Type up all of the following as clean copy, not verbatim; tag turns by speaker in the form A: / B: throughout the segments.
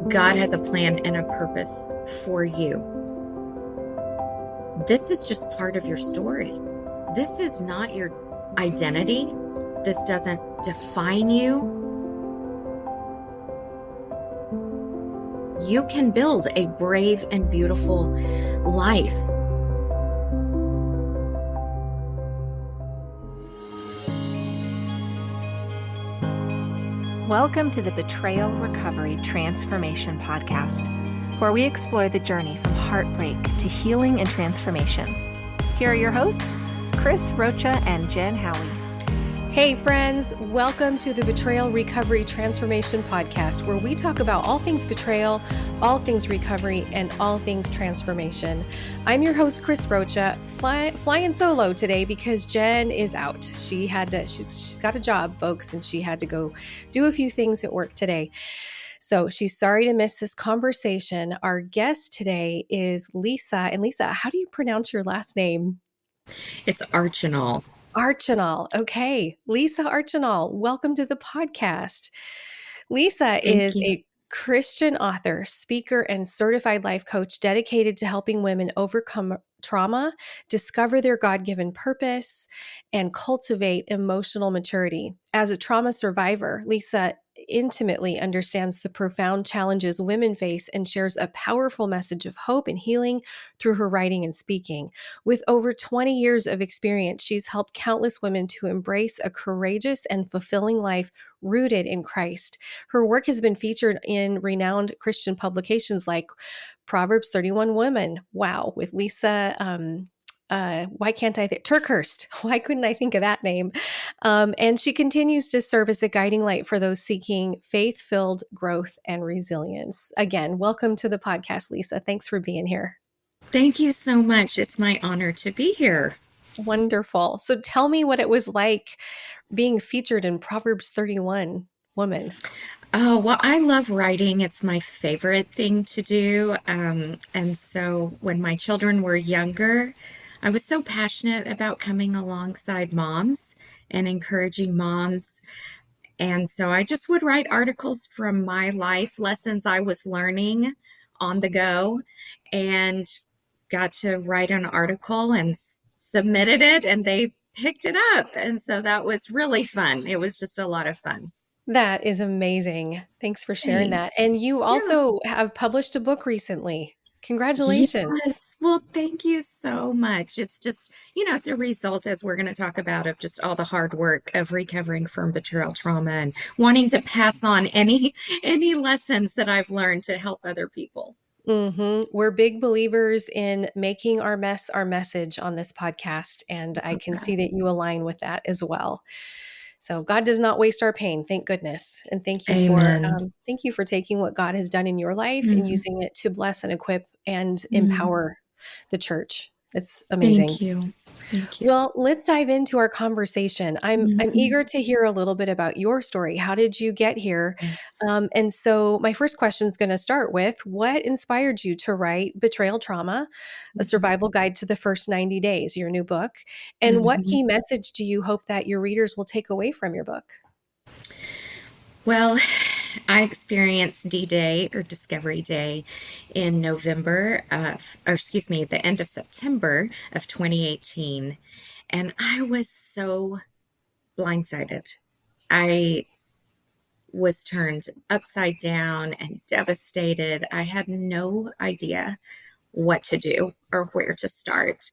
A: God has a plan and a purpose for you. This is just part of your story. This is not your identity. This doesn't define you. You can build a brave and beautiful life.
B: Welcome to the Betrayal Recovery Transformation Podcast, where we explore the journey from heartbreak to healing and transformation. Here are your hosts, Chris Rocha and Jen Howie.
C: Hey friends, welcome to the Betrayal Recovery Transformation Podcast, where we talk about all things betrayal, all things recovery, and all things transformation. I'm your host, Chris Rocha, flying solo today because Jen is out. She's got a job, folks, and she had to go do a few things at work today. So she's sorry to miss this conversation. Our guest today is Lisa. And Lisa, how do you pronounce your last name?
A: It's Archinal.
C: Archinal. Okay. Lisa Archinal, welcome to the podcast. Lisa is a Christian author, speaker, and certified life coach dedicated to helping women overcome trauma, discover their God-given purpose, and cultivate emotional maturity. As a trauma survivor, Lisa intimately understands the profound challenges women face and shares a powerful message of hope and healing through her writing and speaking. With over 20 years of experience, she's helped countless women to embrace a courageous and fulfilling life rooted in Christ. Her work has been featured in renowned Christian publications like Proverbs 31 Women. Wow, with Lisa, why can't I think Turkhurst? Why couldn't I think of that name? And she continues to serve as a guiding light for those seeking faith-filled growth and resilience. Again, welcome to the podcast, Lisa. Thanks for being here.
A: Thank you so much. It's my honor to be here.
C: Wonderful. So tell me what it was like being featured in Proverbs 31 Woman.
A: Oh, well, I love writing. It's my favorite thing to do. And so when my children were younger, I was so passionate about coming alongside moms and encouraging moms. And so I just would write articles from my life, lessons I was learning on the go, and got to write an article and submitted it, and they picked it up. And so that was really fun. It was just a lot of fun.
C: That is amazing. Thanks for sharing that.
A: Thanks.
C: And you
A: Yeah.
C: also have published a book recently. Congratulations.
A: Yes. Well, thank you so much. It's just, it's a result, as we're going to talk about, of just all the hard work of recovering from betrayal trauma and wanting to pass on any lessons that I've learned to help other people.
C: We're big believers in making our mess our message on this podcast, and I can see that you align with that as well. So God does not waste our pain, thank goodness, and
A: Amen.
C: thank you for taking what God has done in your life and
A: Mhm.
C: using it to bless and equip and
A: Mhm.
C: empower the church. It's amazing.
A: Thank you. Thank you.
C: Well, let's dive into our conversation. I'm
A: Mhm.
C: eager to hear a little bit about your story. How did you get here?
A: Yes.
C: And so, my first question is going to start with what inspired you to write Betrayal Trauma, a
A: Mhm.
C: survival guide to the first 90 days, your new book? And what
A: Mhm.
C: key message do you hope that your readers will take away from your book?
A: Well, I experienced D-Day or Discovery Day in the end of September of 2018. And I was so blindsided. I was turned upside down and devastated. I had no idea what to do or where to start.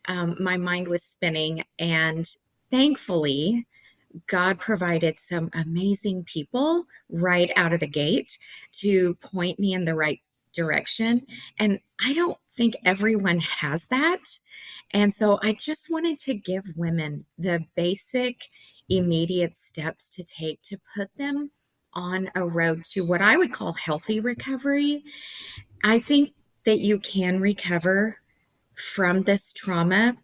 A: My mind was spinning, and thankfully, God provided some amazing people right out of the gate to point me in the right direction. And I don't think everyone has that. And so I just wanted to give women the basic, immediate steps to take to put them on a road to what I would call healthy recovery. I think that you can recover from this trauma,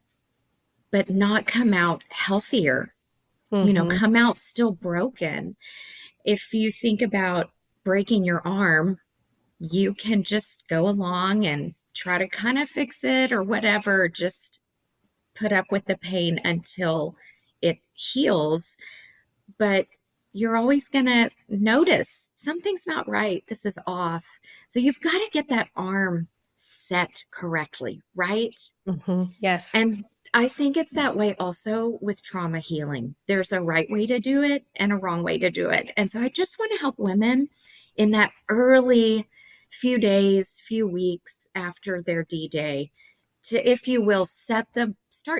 A: but not come out healthier,
C: Hmm.
A: come out still broken. If you think about breaking your arm, you can just go along and try to kind of fix it or whatever, just put up with the pain until it heals. But you're always going to notice something's not right. This is off. So you've got to get that arm set correctly, right?
C: Yes.
A: And I think it's that way also with trauma healing. There's a right way to do it and a wrong way to do it. And so I just want to help women in that early few days, few weeks after their D Day to, if you will, start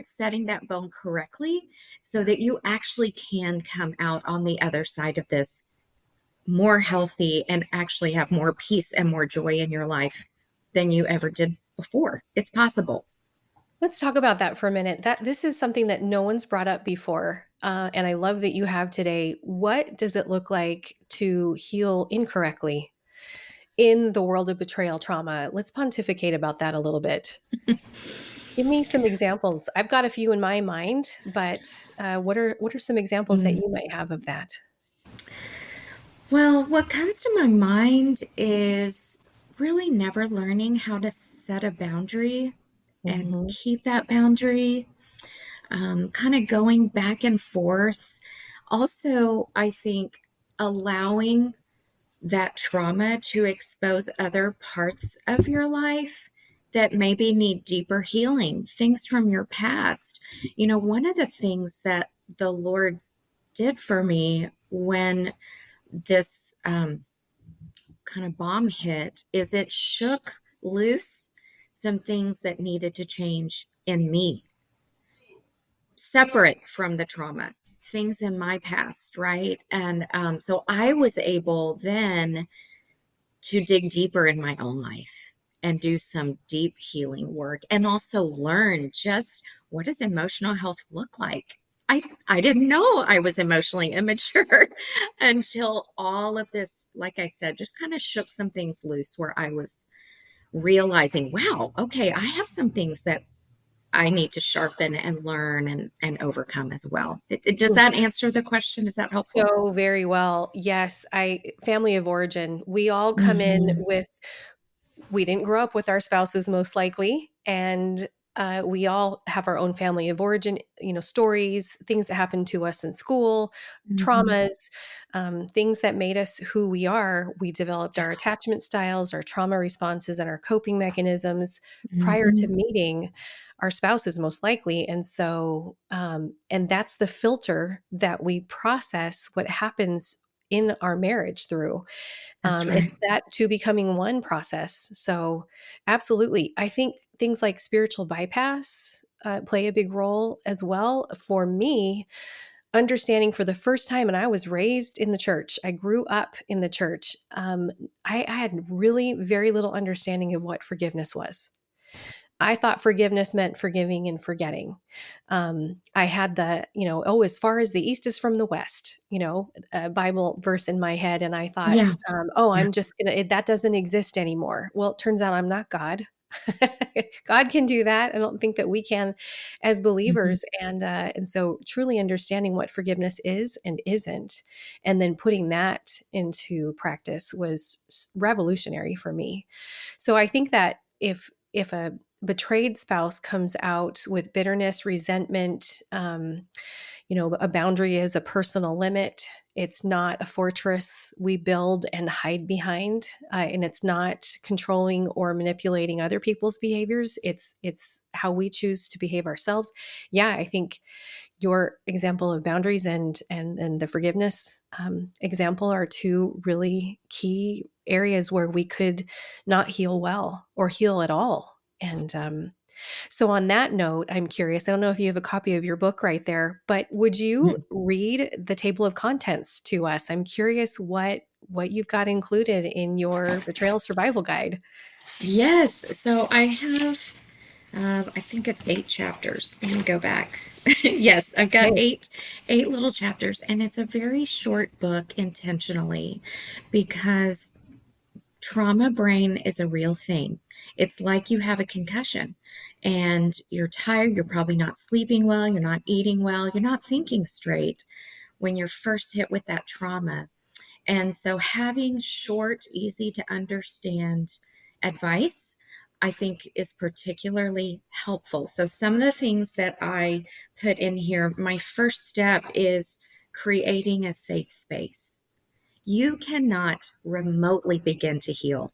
A: setting that bone correctly so that you actually can come out on the other side of this more healthy and actually have more peace and more joy in your life than you ever did before. It's possible.
C: Let's talk about that for a minute. That this is something that no one's brought up before, and I love that you have today. What does it look like to heal incorrectly in the world of betrayal trauma? Let's pontificate about that a little bit. Give me some examples. I've got a few in my mind, but what are some examples that
A: Mm.
C: you might have of that?
A: Well, what comes to my mind is really never learning how to set a boundary and
C: Hmm.
A: keep that boundary, kind of going back and forth. Also, I think allowing that trauma to expose other parts of your life that maybe need deeper healing, things from your past. One of the things that the Lord did for me when this kind of bomb hit is it shook loose some things that needed to change in me, separate from the trauma, things in my past, right? And so I was able then to dig deeper in my own life and do some deep healing work and also learn just what does emotional health look like. I didn't know I was emotionally immature until all of this, like I said, just kind of shook some things loose where I was realizing, wow, okay, I have some things that I need to sharpen and learn and overcome as well. Does that answer the question? Is that helpful?
C: So very well. Yes, I family of origin. We all come in
A: Mm-hmm.
C: with we didn't grow up with our spouses most likely, and we all have our own family of origin, stories, things that happened to us in school,
A: Mm-hmm.
C: traumas, things that made us who we are. We developed our attachment styles, our trauma responses, and our coping mechanisms prior to
A: Mm-hmm.
C: meeting our spouses most likely. And so and that's the filter that we process what happens in our marriage through.
A: That's right.
C: It's that two becoming one process. So, absolutely. I think things like spiritual bypass play a big role as well. For me, understanding for the first time, and I was raised in the church, I grew up in the church. I had really very little understanding of what forgiveness was. I thought forgiveness meant forgiving and forgetting. I had oh, as far as the east is from the west, a Bible verse in my head. And I thought,
A: Yeah.
C: oh,
A: Yeah.
C: I'm just that doesn't exist anymore. Well, it turns out I'm not God. God can do that. I don't think that we can as
A: Mhm.
C: believers. And so truly understanding what forgiveness is and isn't, and then putting that into practice was revolutionary for me. So I think that if a betrayed spouse comes out with bitterness, resentment, a boundary is a personal limit. It's not a fortress we build and hide behind, and it's not controlling or manipulating other people's behaviors. It's how we choose to behave ourselves. Yeah, I think your example of boundaries and the forgiveness example are two really key areas where we could not heal well or heal at all. And so, on that note, I'm curious. I don't know if you have a copy of your book right there, but would you
A: Mhm.
C: read the table of contents to us? I'm curious what you've got included in your betrayal survival guide.
A: Yes. So I have, I think it's 8 chapters. Let me go back. Yes, I've got
C: Okay.
A: eight little chapters, and it's a very short book intentionally because trauma brain is a real thing. It's like you have a concussion and you're tired, you're probably not sleeping well, you're not eating well, you're not thinking straight when you're first hit with that trauma. And so having short, easy to understand advice, I think is particularly helpful. So some of the things that I put in here, my first step is creating a safe space. You cannot remotely begin to heal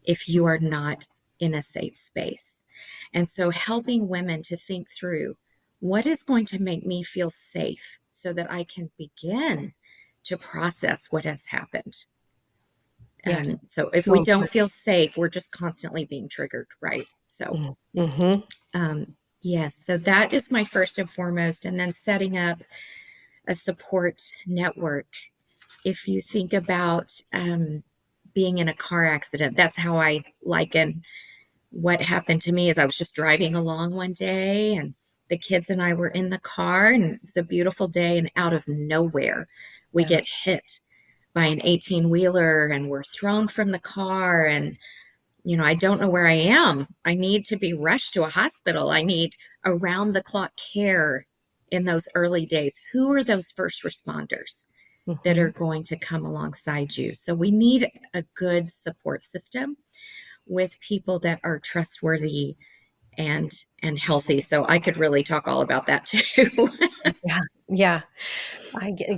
A: if you are not in a safe space. And so helping women to think through what is going to make me feel safe so that I can begin to process what has happened.
C: Yes.
A: So if
C: So
A: we don't
C: important.
A: feel safe, we're just constantly being triggered, right? So,
C: Mm-hmm.
A: yes, so that is my first and foremost. And then setting up a support network. If you think about being in a car accident, that's how I liken what happened to me. Is I was just driving along one day, and the kids and I were in the car, and it was a beautiful day, and out of nowhere we
C: Yeah.
A: get hit by an 18-wheeler and we're thrown from the car. And I don't know where I am. I need to be rushed to a hospital. I need around the clock care in those early days. Who are those first responders that
C: Mm-hmm.
A: are going to come alongside you? So we need a good support system with people that are trustworthy and healthy. So I could really talk all about that too.
C: Yeah. Yeah.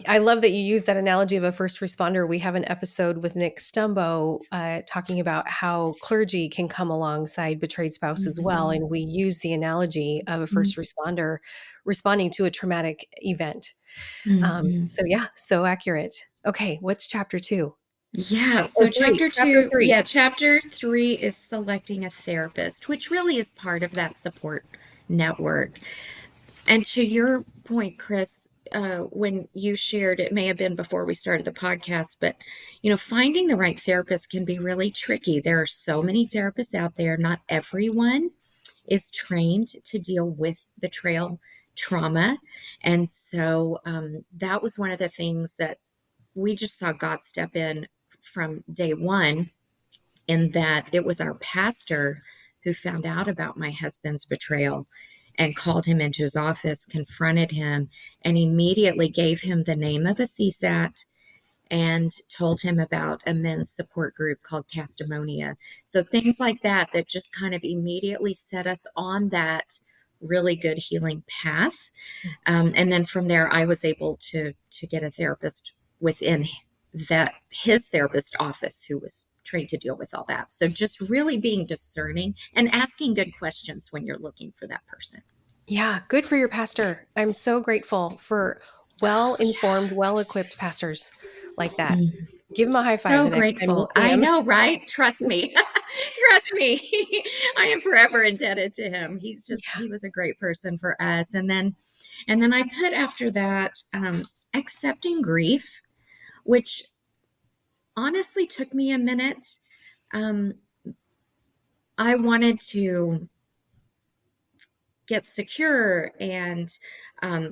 C: I love that you use that analogy of a first responder. We have an episode with Nick Stumbo talking about how clergy can come alongside betrayed spouse as well.
A: Mhm.
C: And we use the analogy of a first responder responding to a traumatic event.
A: Mhm.
C: So, yeah, so accurate. Okay, what's chapter 2
A: Yeah,
C: or
A: so
C: 3? Chapter 3.
A: chapter 3 is selecting a therapist, which really is part of that support network. And to your point, Chris, when you shared, it may have been before we started the podcast, but finding the right therapist can be really tricky. There are so many therapists out there. Not everyone is trained to deal with betrayal trauma. And so that was one of the things that we just saw God step in from day one, in that it was our pastor who found out about my husband's betrayal and called him into his office, confronted him, and immediately gave him the name of a CSAT and told him about a men's support group called Castimonia. So things like that, that just kind of immediately set us on that really good healing path. And then from there, I was able to get a therapist within that his therapist office who was trained to deal with all that. So just really being discerning and asking good questions when you're looking for that person.
C: Yeah, good for your pastor. I'm so grateful for well-informed, well-equipped pastors like that.
A: Mm.
C: Give him a high five
A: So
C: the next time you
A: grateful.
C: see
A: I
C: him.
A: know, right? Trust me. Trust me. I am forever indebted to him.
C: Yeah.
A: He was a great person for us. And then I put after that, accepting grief, which honestly took me a minute. Um, I wanted to get secure and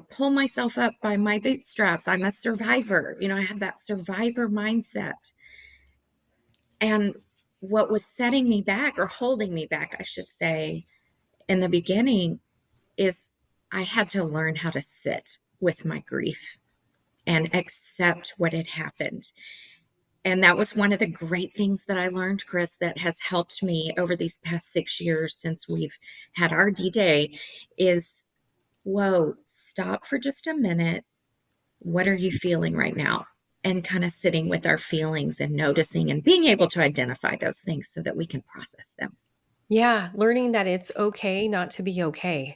A: pull myself up by my bootstraps. I'm a survivor. I have that survivor mindset. And what was setting me back, or holding me back, I should say, in the beginning, is I had to learn how to sit with my grief and accept what had happened. And that was one of the great things that I learned, Chris, that has helped me over these past 6 years since we've had our D-Day is, whoa, stop for just a minute. What are you feeling right now? And kind of sitting with our feelings and noticing and being able to identify those things so that we can process them.
C: Yeah, learning that it's okay not to be okay.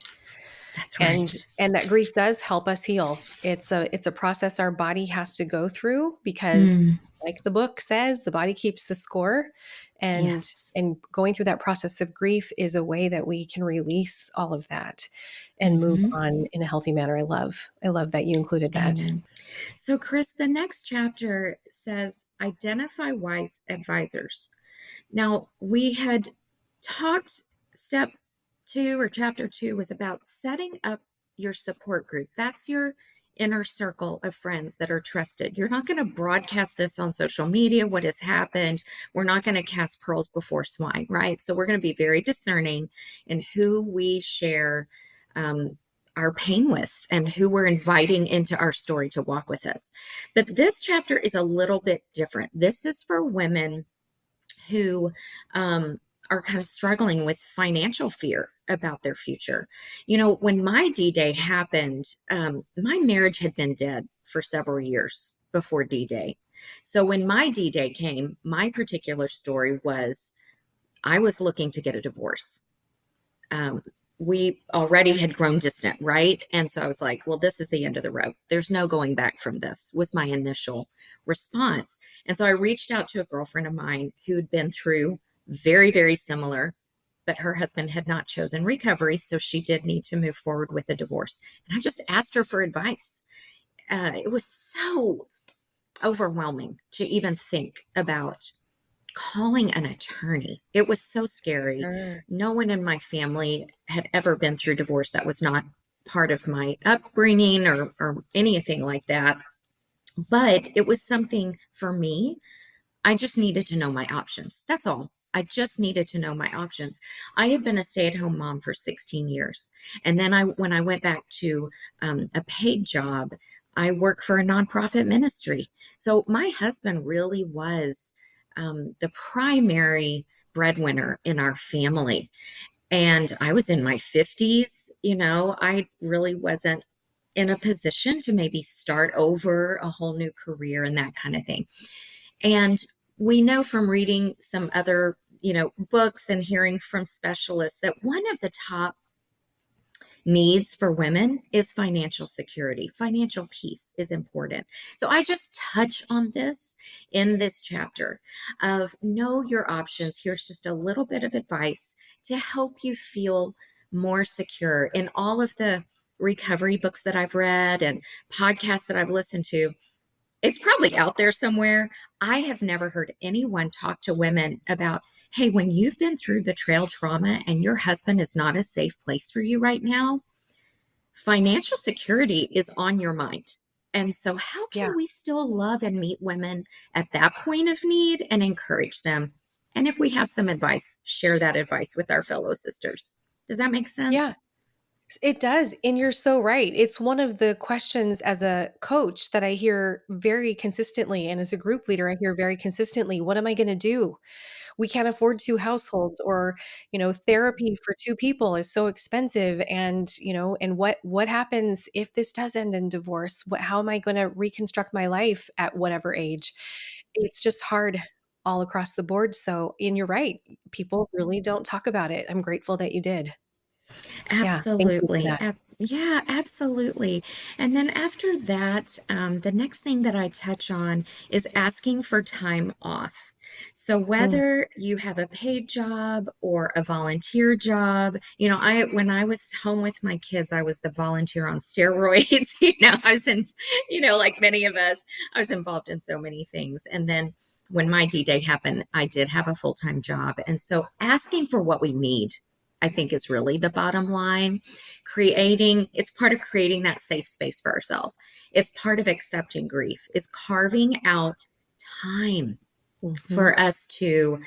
A: That's
C: And
A: right.
C: and that grief does help us heal. It's a process our body has to go through because
A: Mm,
C: like the book says, the body keeps the score and
A: yes.
C: and going through that process of grief is a way that we can release all of that and move
A: Hmm.
C: on in a healthy manner. I love that you included that.
A: Amen. So, Chris, the next chapter says identify wise advisors. Now, we had talked, step 2 or chapter 2 was about setting up your support group. That's your inner circle of friends that are trusted. You're not going to broadcast this on social media, what has happened. We're not going to cast pearls before swine, right? So we're going to be very discerning in who we share um, our pain with and who we're inviting into our story to walk with us. But this chapter is a little bit different. This is for women who are kind of struggling with financial fear. about their future. You know, when my D-Day happened, my marriage had been dead for several years before D-Day. So when my D-Day came, my particular story was I was looking to get a divorce. Um, we already had grown distant, right? And so I was like, well, this is the end of the road. There's no going back from this, was my initial response. And so I reached out to a girlfriend of mine who'd been through very, very similar, but her husband had not chosen recovery. So she did need to move forward with a divorce. And I just asked her for advice. It was so overwhelming to even think about calling an attorney. It was so scary.
C: Sure.
A: No one in my family had ever been through divorce. That was not part of my upbringing or anything like that. But it was something for me. I just needed to know my options. That's all. I just needed to know my options. I had been a stay-at-home mom for 16 years. And then when I went back to a paid job, I work for a nonprofit ministry. So my husband really was the primary breadwinner in our family. And I was in my 50s. You know, I really wasn't in a position to maybe start over a whole new career and that kind of thing. And we know from reading some other, books and hearing from specialists that one of the top needs for women is financial security. Financial peace is important. So I just touch on this in this chapter of know your options. Here's just a little bit of advice to help you feel more secure. In all of the recovery books that I've read and podcasts that I've listened to, it's probably out there somewhere. I have never heard anyone talk to women about, hey, when you've been through betrayal trauma and your husband is not a safe place for you right now, financial security is on your mind. And so, how
C: Yeah.
A: can we still love and meet women at that point of need and encourage them? And if we have some advice, share that advice with our fellow sisters. Does that make
C: Yeah.
A: sense?
C: It does. And you're so right. It's one of the questions as a coach that I hear very consistently. And as a group leader, I hear very consistently, what am I going to do? We can't afford two households, or, therapy for two people is so expensive. And, and what happens if this does end in divorce? How am I going to reconstruct my life at whatever age? It's just hard all across the board. So, and you're right. People really don't talk about it. I'm grateful that you did. Yeah. Thank you for
A: Absolutely.
C: that.
A: Yeah, absolutely. And then after that, the next thing that I touch on is asking for time off. So
C: Mm.
A: whether you have a paid job or a volunteer job, when I was home with my kids, I was the volunteer on steroids. I was in, like many of us, I was involved in so many things. And then when my D-Day happened, I did have a full-time job. And so asking for what we need, I think, is really the bottom line. It's part of creating that safe space for ourselves. It's part of accepting grief. It's carving out time
C: Mhm.
A: for us to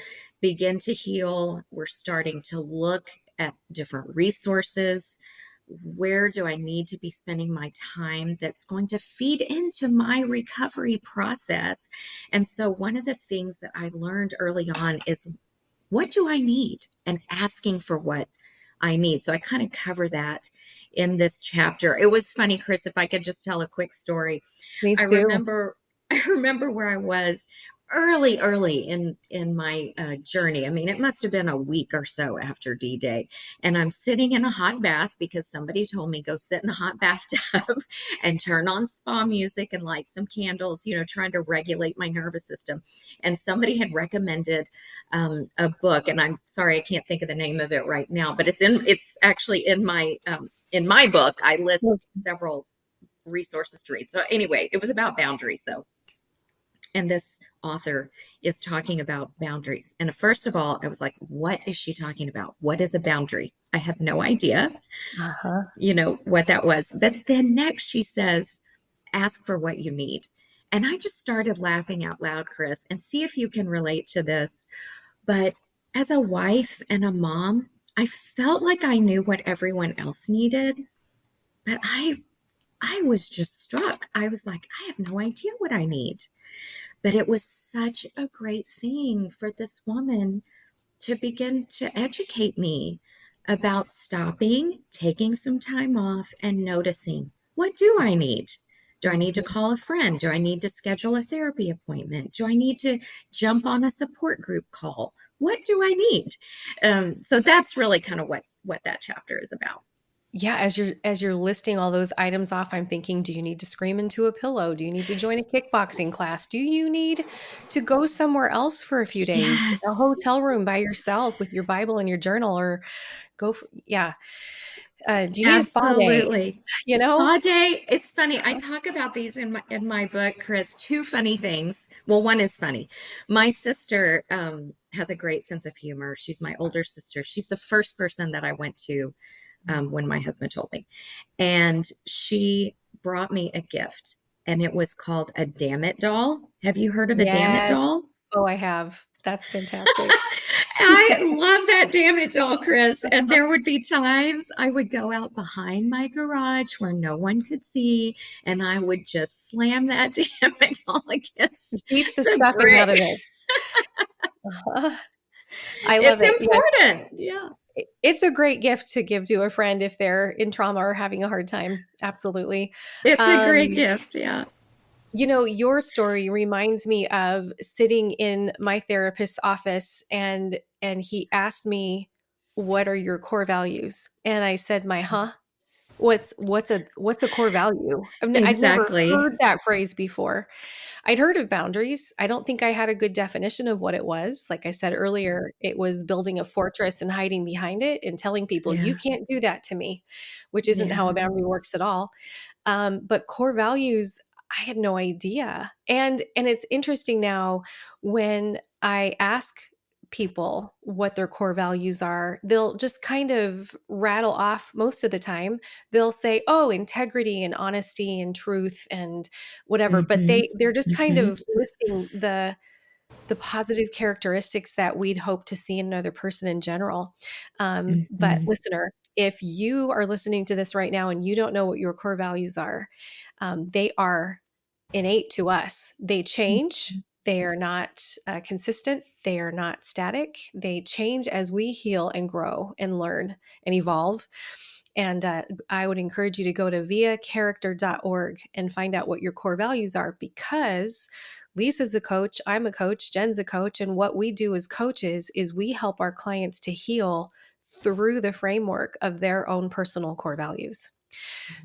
A: begin to heal. We're starting to look at different resources. Where do I need to be spending my time that's going to feed into my recovery process? And so, one of the things that I learned early on is, what do I need? And asking for what I need. So I kind of cover that in this chapter. It was funny, Chris, if I could just tell a quick story. I
C: Please do.
A: remember I remember where I was early in my journey. I mean, it must have been a week or so after D-Day, and I'm sitting in a hot bath because somebody told me, go sit in a hot bathtub and turn on spa music and light some candles, trying to regulate my nervous system. And somebody had recommended a book, and I'm sorry I can't think of the name of it right now, but it's actually in my book. I list several resources to read. So anyway, it was about boundaries, though. And this author is talking about boundaries. And first of all, I was like, what is she talking about? What is a boundary? I had no idea,
C: Uh-huh.
A: what that was. But then next she says, ask for what you need. And I just started laughing out loud, Chris, and see if you can relate to this. But as a wife and a mom, I felt like I knew what everyone else needed, but I was just struck. I was like, I have no idea what I need. But it was such a great thing for this woman to begin to educate me about stopping, taking some time off, and noticing, what do I need? Do I need to
C: Mhm.
A: call a friend? Do I need to schedule a therapy appointment? Do I need to jump on a support group call? What do I need? So that's really kind of what that chapter is about.
C: Yeah, as you're listing all those items off, I'm thinking, do you need to scream into a pillow? Do you need to join a kickboxing class? Do you need to go somewhere else for a few days? A
A: Yes,
C: hotel room by yourself with your Bible and your journal, or go for, yeah. Do you need a spa day?
A: absolutely.
C: You know?
A: Spa day. It's funny. I talk about these in my book, Chris. Two funny things. Well, one is funny. My sister has a great sense of humor. She's my older sister. She's the first person that I went to when my husband told me, and she brought me a gift, and it was called a Damn It doll. Have you heard of a Damn It
C: Yes.
A: doll?
C: Oh, I have. That's fantastic.
A: I love that Damn It doll, Chris. And there would be times I would go out behind my garage where no one could see, and I would just slam that Damn It doll against
C: Keep the
A: the
C: stuffing out
A: brick.
C: of it. Uh-huh. I love
A: It's
C: it. Yeah.
A: important. Yeah.
C: It's a great gift to give to a friend if they're in trauma or having a hard time. Absolutely.
A: It's a great
C: Um,
A: gift. Yeah.
C: your story reminds me of sitting in my therapist's office, and he asked me, "What are your core values?" And I said, "My huh? What's a core value?" I'd never
A: Exactly.
C: heard that phrase before. I'd heard of boundaries. I don't think I had a good definition of what it was. Like I said earlier, it was building a fortress and hiding behind it and telling people, you
A: Yeah.
C: can't do that to me, which isn't
A: Yeah.
C: how a boundary works at all. But core values, I had no idea. And it's interesting now when I ask people what their core values are, they'll just kind of rattle off most of the time. They'll say, "Oh, integrity and honesty and truth and whatever," but
A: Mm-hmm.
C: they're just kind
A: Mm-hmm.
C: of listing the positive characteristics that we'd hope to see in another person in general. But
A: Mm-hmm.
C: listener, if you are listening to this right now and you don't know what your core values are, they are innate to us. They change. They are not consistent. They are not static. They change as we heal and grow and learn and evolve. And I would encourage you to go to viacharacter.org and find out what your core values are, because Lisa's a coach, I'm a coach, Jen's a coach. And what we do as coaches is we help our clients to heal through the framework of their own personal core values.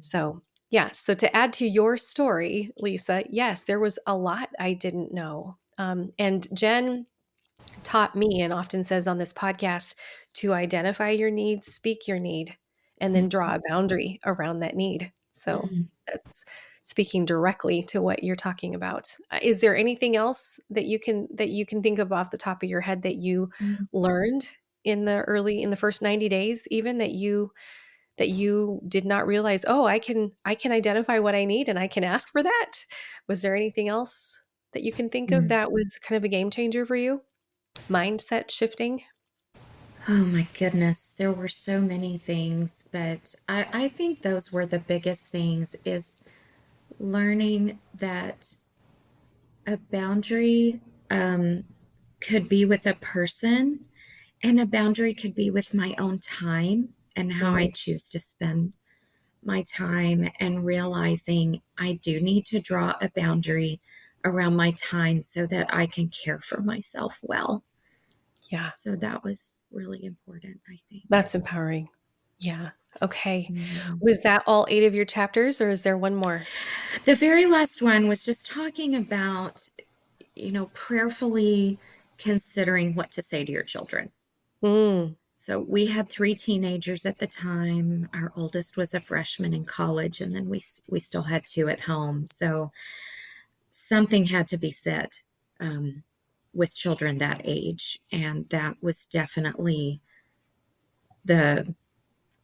C: So, yeah. So, to add to your story, Lisa, yes, there was a lot I didn't know. And Jen taught me and often says on this podcast to identify your need, speak your need, and then draw a boundary around that need. So
A: Mm-hmm.
C: that's speaking directly to what you're talking about. Is there anything else that you can think of off the top of your head that you learned in the first 90 days, even that you did not realize, oh, I can identify what I need and I can ask for that? Was there anything else that you can think of
A: Mm-hmm.
C: that was kind of a game changer for you? Mindset shifting?
A: Oh my goodness, there were so many things, but I think those were the biggest things is learning that a boundary could be with a person and a boundary could be with my own time and how I
C: Mm,
A: choose to spend my time, and realizing I do need to draw a boundary around my time so that I can care for myself well.
C: yeah,
A: So that was really important, I think.
C: that's empowering. Yeah. Okay.
A: Mhm.
C: Was that all 8 of your chapters, or is there one more?
A: The very last one was just talking about, prayerfully considering what to say to your children.
C: Mm,
A: So we had three teenagers at the time. Our oldest was a freshman in college, and then we still had two at home. So something had to be said um, with children that age, and that was definitely the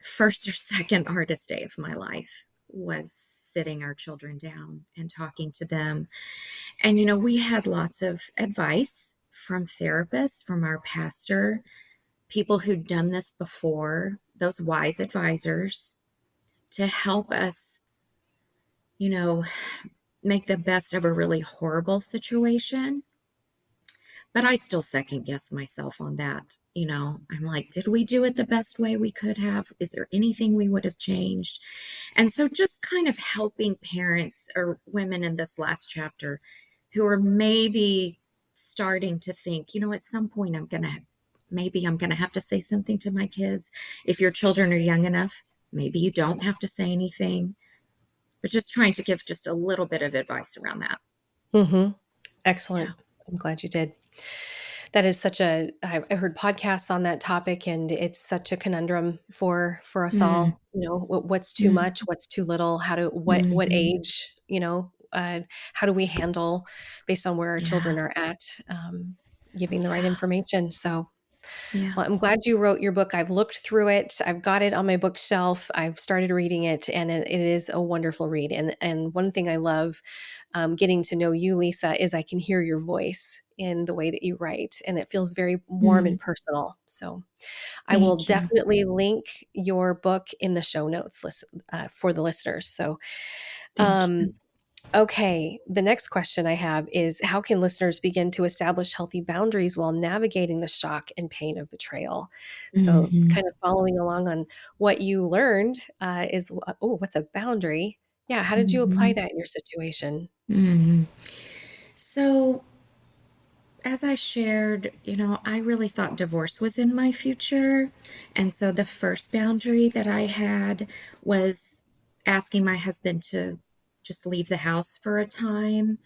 A: first or second hardest day of my life, was sitting our children down and talking to them. And we had lots of advice from therapists, from our pastor, people who'd done this before, those wise advisors, to help us, you know make the best of a really horrible situation. But I still second guess myself on that. I'm like, did we do it the best way we could have? Is there anything we would have changed? And so just kind of helping parents or women in this last chapter who are maybe starting to think, at some point maybe I'm going to have to say something to my kids. If your children are young enough, maybe you don't have to say anything, but just trying to give just a little bit of advice around that.
C: Mm-hmm.
A: Yeah.
C: Excellent. I'm glad you did. That is I've heard podcasts on that topic, and it's such a conundrum for us
A: Mm,
C: all. What's too
A: mm,
C: much? What's too little? What
A: mhm.
C: age? How do we handle based on where our
A: Yeah.
C: children are at, giving the right
A: Yeah.
C: information? So,
A: Yeah.
C: well, I'm glad you wrote your book. I've looked through it. I've got it on my bookshelf. I've started reading it, and it is a wonderful read. And one thing I love, getting to know you, Lisa, is I can hear your voice in the way that you write, and it feels very warm and
A: Mm,
C: personal. So I will
A: thank you.
C: definitely link your book in the show notes for the listeners. So,
A: Thank
C: um,
A: you.
C: okay, the next question I have is, how can listeners begin to establish healthy boundaries while navigating the shock and pain of betrayal? So,
A: Hmm.
C: kind of following along on what you learned, is, oh, what's a boundary? Yeah, how did you apply
A: Hmm.
C: that in your situation?
A: Hmm. So, as I shared, I really thought divorce was in my future. And so the first boundary that I had was asking my husband to just leave the house for a time,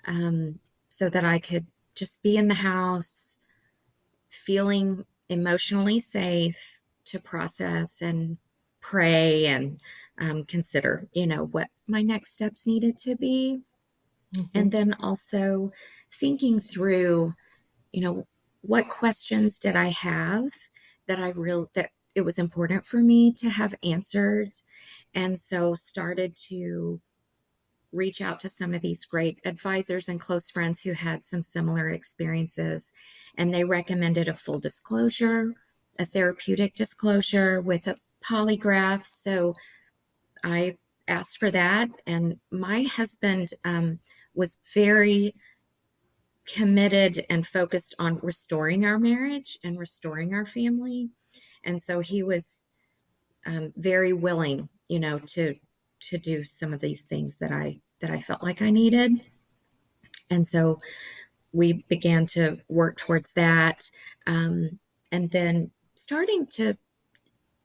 A: um, so that I could just be in the house, feeling emotionally safe to process and pray and consider, what my next steps needed to be. And
C: Mhm.
A: then also thinking through, you know, what questions did I have that it was important for me to have answered. And so started to reach out to some of these great advisors and close friends who had some similar experiences. And they recommended a full disclosure, a therapeutic disclosure with a polygraph. So I asked for that. And my husband was very committed and focused on restoring our marriage and restoring our family. And so he was very willing, to do some of these things that I felt like I needed. And so we began to work towards that. And then starting to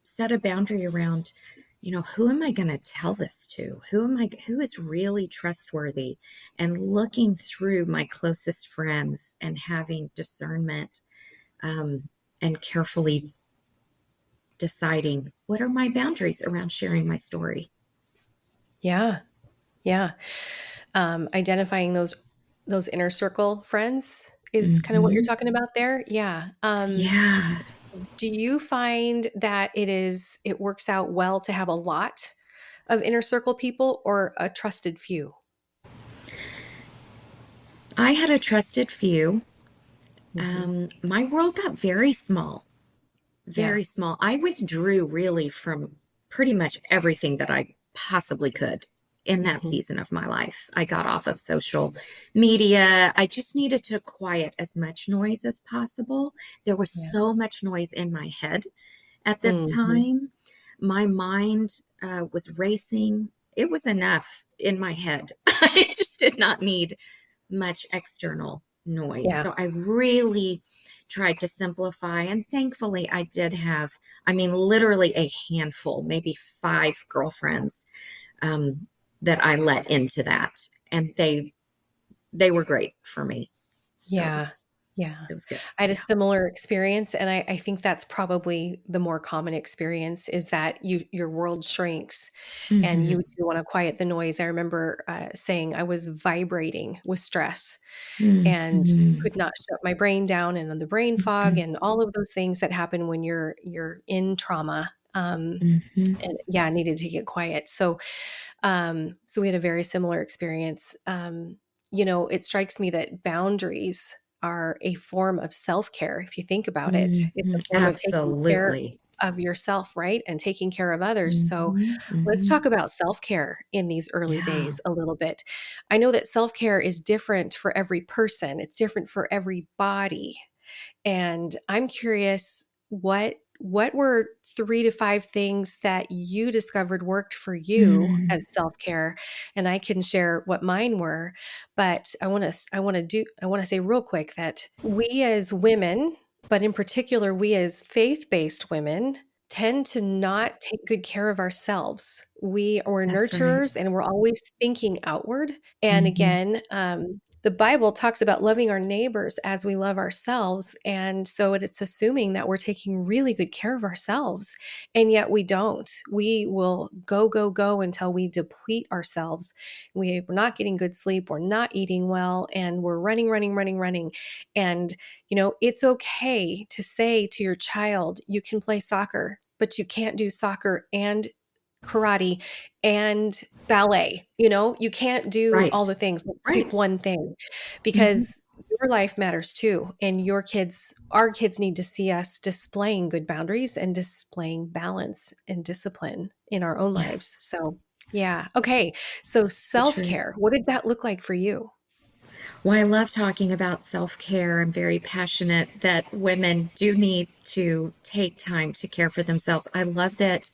A: set a boundary around, who am I going to tell this to? Who is really trustworthy? And looking through my closest friends and having discernment, um, and carefully deciding what are my boundaries around sharing my story.
C: Yeah. Yeah. Identifying those inner circle friends is kind of what you're
A: Hmm.
C: talking about there. Yeah.
A: Yeah.
C: Do you find that it works out well to have a lot of inner circle people or a trusted few?
A: I had a trusted few.
C: Mhm.
A: My world got very small,
C: Yeah.
A: very small. I withdrew really from pretty much everything that I possibly could in that
C: Mhm.
A: season of my life. I got off of social media. I just needed to quiet as much noise as possible. There was
C: Yeah.
A: so much noise in my head at this
C: Mhm.
A: time. My mind was racing. It was enough in my head. I just did not need much external noise.
C: Yeah.
A: So I really tried to simplify. And thankfully, I did have, literally a handful, maybe five girlfriends, um, that I let into that. And they were great for me. So it
C: Yeah.
A: was,
C: Yeah.
A: it was good.
C: I had a
A: Yeah.
C: similar experience, and I think that's probably the more common experience is that your world shrinks and
A: Mm-hmm.
C: you do want to quiet the noise. I remember saying I was vibrating with stress and
A: Mm-hmm.
C: could not shut my brain down, and then the brain fog and all of those things that happen when you're in trauma.
A: Mm-hmm.
C: And yeah, I needed to get quiet. So we had a very similar experience. It strikes me that boundaries are a form of self-care. If you think about it, it's
A: Mm-hmm.
C: a form of taking care
A: Absolutely.
C: of yourself, right? And taking care of others. So
A: Mm-hmm.
C: let's
A: Mm-hmm.
C: talk about self-care in these early
A: Yeah.
C: days a little bit. I know that self-care is different for every person. It's different for every body. And I'm curious, what were 3 to 5 things that you discovered worked for you
A: Mm.
C: as self-care? And I can share what mine were, but I want to say real quick that we as women, but in particular we as faith-based women, tend to not take good care of ourselves. We're
A: That's right.
C: nurturers and we're always thinking outward. And
A: Mm-hmm.
C: again, the Bible talks about loving our neighbors as we love ourselves. And so it's assuming that we're taking really good care of ourselves. And yet we don't. We will go, go, go until we deplete ourselves. We're not getting good sleep. We're not eating well. And we're running, running, running, running. And, it's okay to say to your child, you can play soccer, but you can't do soccer and karate and ballet. You can't do
A: Right.
C: all the things. Let's pick
A: Right.
C: one thing
A: Mm-hmm.
C: because your life matters too. And our kids need to see us displaying good boundaries and displaying balance and discipline in our own lives.
A: Yes.
C: So, yeah. Okay. So,
A: So
C: self
A: true.
C: care, what did that look like for you?
A: Well, I love talking about self-care. I'm very passionate that women do need to take time to care for themselves. I love that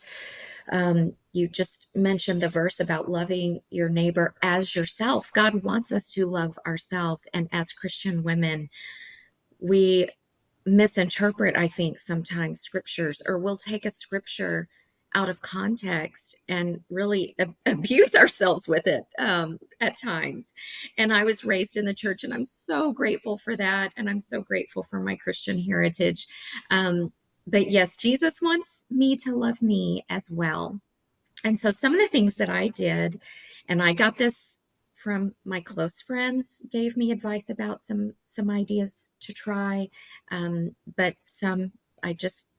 A: you just mentioned the verse about loving your neighbor as yourself. God wants us to love ourselves. And as Christian women, we misinterpret, I think, sometimes scriptures, or we'll take a scripture out of context and really abuse ourselves with it at times. And I was raised in the church, and I'm so grateful for that. And I'm so grateful for my Christian heritage. But yes, Jesus wants me to love me as well. And so some of the things that I did, and I got this from my close friends, gave me advice about some ideas to try, but some I just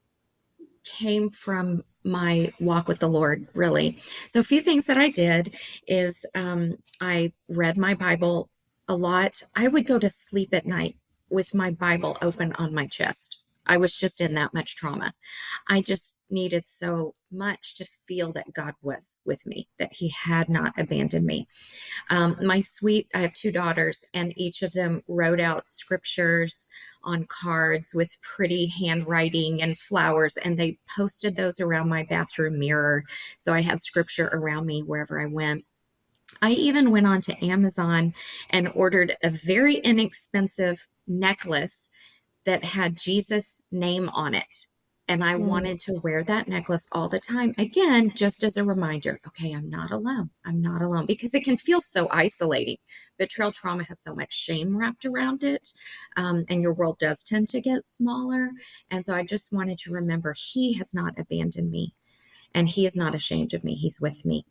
A: came from my walk with the Lord, really. So a few things that I did is I read my Bible a lot. I would go to sleep at night with my Bible open on my chest. I was just in that much trauma. I just needed so much to feel that God was with me, that He had not abandoned me. I have two daughters, and each of them wrote out scriptures on cards with pretty handwriting and flowers, and they posted those around my bathroom mirror. So I had scripture around me wherever I went. I even went on to Amazon and ordered a very inexpensive necklace that had Jesus' name on it. And I
C: Mm.
A: wanted to wear that necklace all the time. Again, just as a reminder, okay, I'm not alone. I'm not alone, because it can feel so isolating. Betrayal trauma has so much shame wrapped around it. And your world does tend to get smaller. And so I just wanted to remember He has not abandoned me, and He is not ashamed of me. He's with me.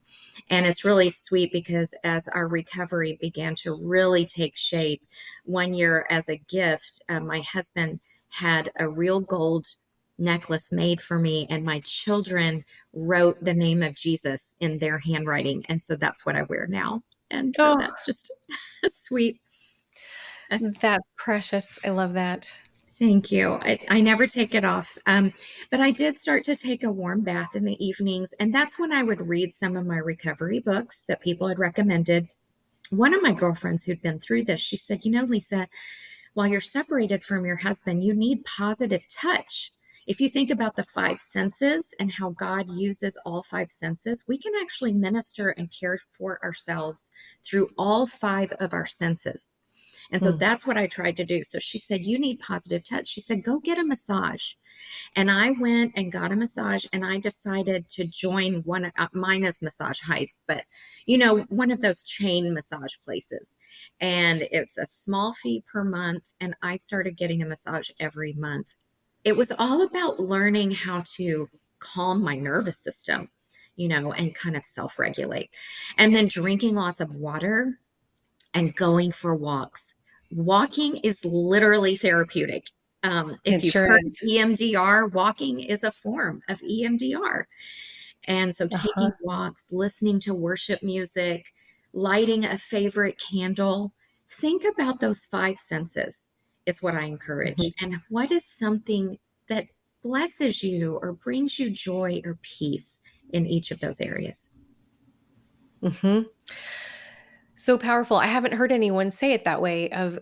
A: And it's really sweet because as our recovery began to really take shape, one year as a gift, my husband had a real gold necklace made for me, and my children wrote the name of Jesus in their handwriting. And so that's what I wear now. And so
C: Oh,
A: that's just a sweet.
C: that's precious. I love that.
A: Thank you. I never take it off. But I did start to take a warm bath in the evenings. And that's when I would read some of my recovery books that people had recommended. One of my girlfriends who'd been through this, she said, Lisa, while you're separated from your husband, you need positive touch. If you think about the five senses and how God uses all five senses, we can actually minister and care for ourselves through all five of our senses. And so
C: Mm.
A: that's what I tried to do. So she said, you need positive touch. She said, go get a massage. And I went and got a massage, and I decided to join one, mine is Massage Heights, but one of those chain massage places. And it's a small fee per month. And I started getting a massage every month. It was all about learning how to calm my nervous system, and kind of self regulate. And then drinking lots of water and going for walks. Walking is literally therapeutic. If
C: It
A: you've
C: sure
A: heard of
C: is.
A: EMDR, walking is a form of EMDR. And so
C: Uh-huh.
A: taking walks, listening to worship music, lighting a favorite candle, think about those five senses is what I encourage.
C: Mhm.
A: And what is something that blesses you or brings you joy or peace in each of those areas.
C: Mm-hmm. So powerful. I haven't heard anyone say it that way of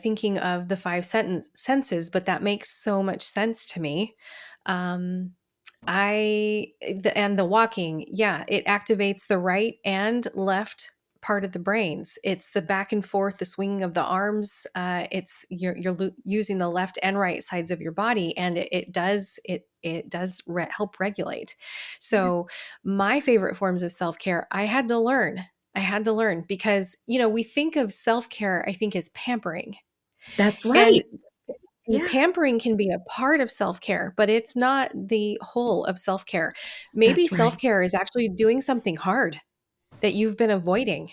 C: thinking of the senses, but that makes so much sense to me. Um, and the walking, yeah, it activates the right and left part of the brains. It's the back and forth, the swinging of the arms. It's you're using the left and right sides of your body, and it does help regulate.
A: Yeah.
C: So my favorite forms of self care, I had to learn. I had to learn because we think of self care, I think, as pampering,
A: That's
C: and
A: right.
C: and
A: Yeah,
C: pampering can be a part of self care, but it's not the whole of self care. Maybe
A: that's
C: self
A: right.
C: care is actually doing something hard that you've been avoiding.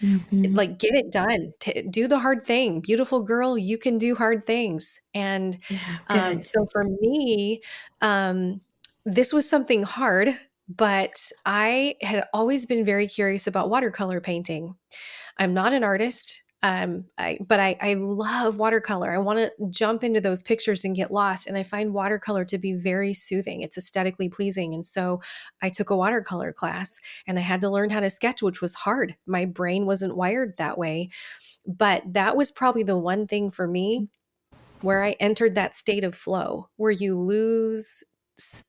A: Hmm.
C: Like, get it done. Do the hard thing. Beautiful girl, you can do hard things. And
A: Yeah, good.
C: so for me, um, this was something hard, but I had always been very curious about watercolor painting. I'm not an artist. But I love watercolor. I want to jump into those pictures and get lost. And I find watercolor to be very soothing. It's aesthetically pleasing. And so I took a watercolor class and I had to learn how to sketch, which was hard. My brain wasn't wired that way. But that was probably the one thing for me where I entered that state of flow where you lose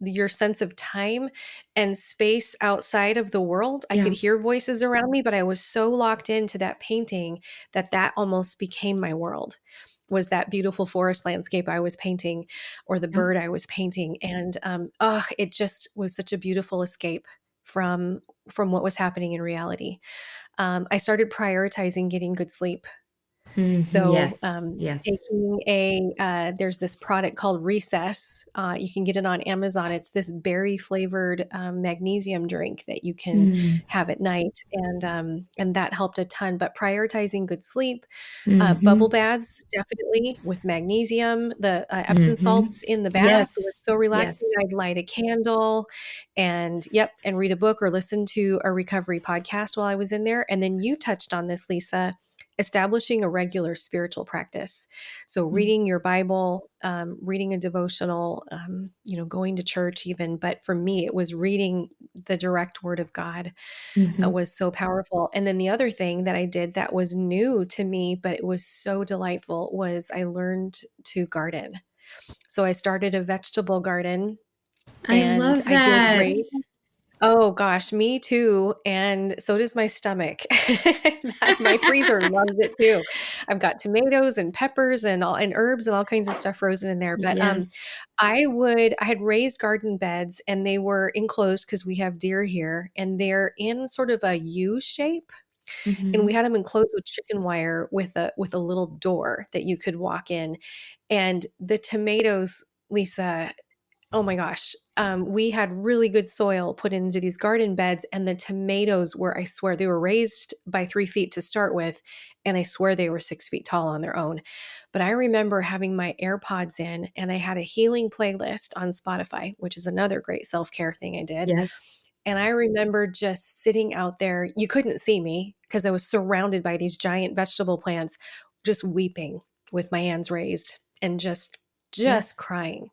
C: your sense of time and space outside of the world. I
A: Yeah.
C: could hear voices around me, but I was so locked into that painting that almost became my world. Was that beautiful forest landscape I was painting, or the
A: Yep.
C: bird I was painting, and it just was such a beautiful escape from what was happening in reality. I started prioritizing getting good sleep. So,
A: Yes. Yes.
C: taking there's this product called Recess. You can get it on Amazon. It's this berry flavored magnesium drink that you can
A: Mm-hmm.
C: have at night, and that helped a ton. But prioritizing good sleep, bubble
A: Mm-hmm.
C: baths definitely with magnesium. The Epsom
A: Mm-hmm.
C: salts in the bath was
A: Yes.
C: so relaxing.
A: Yes.
C: I'd light a candle, and yep, and read a book or listen to a recovery podcast while I was in there. And then you touched on this, Lisa, establishing a regular spiritual practice. So, reading your Bible, reading a devotional, going to church, even. But for me, it was reading the direct word of God
A: Mm-hmm.
C: was so powerful. And then the other thing that I did that was new to me, but it was so delightful, was I learned to garden. So, I started a vegetable garden
A: I
C: and
A: love
C: I did
A: that.
C: raise. Oh gosh, me too, and so does my stomach. My freezer loves it too. I've got tomatoes and peppers and herbs and all kinds of stuff frozen in there, but,
A: Yes.
C: I had raised garden beds and they were enclosed because we have deer here, and they're in sort of a U shape, and
A: Mm-hmm.
C: we had them enclosed with chicken wire with a little door that you could walk in, and the tomatoes, Lisa, oh my gosh. We had really good soil put into these garden beds, and the tomatoes were, I swear, they were raised by 3 feet to start with. And I swear they were 6 feet tall on their own. But I remember having my AirPods in, and I had a healing playlist on Spotify, which is another great self care thing I did.
A: Yes.
C: And I remember just sitting out there. You couldn't see me because I was surrounded by these giant vegetable plants, just weeping with my hands raised and just
A: Yes.
C: crying.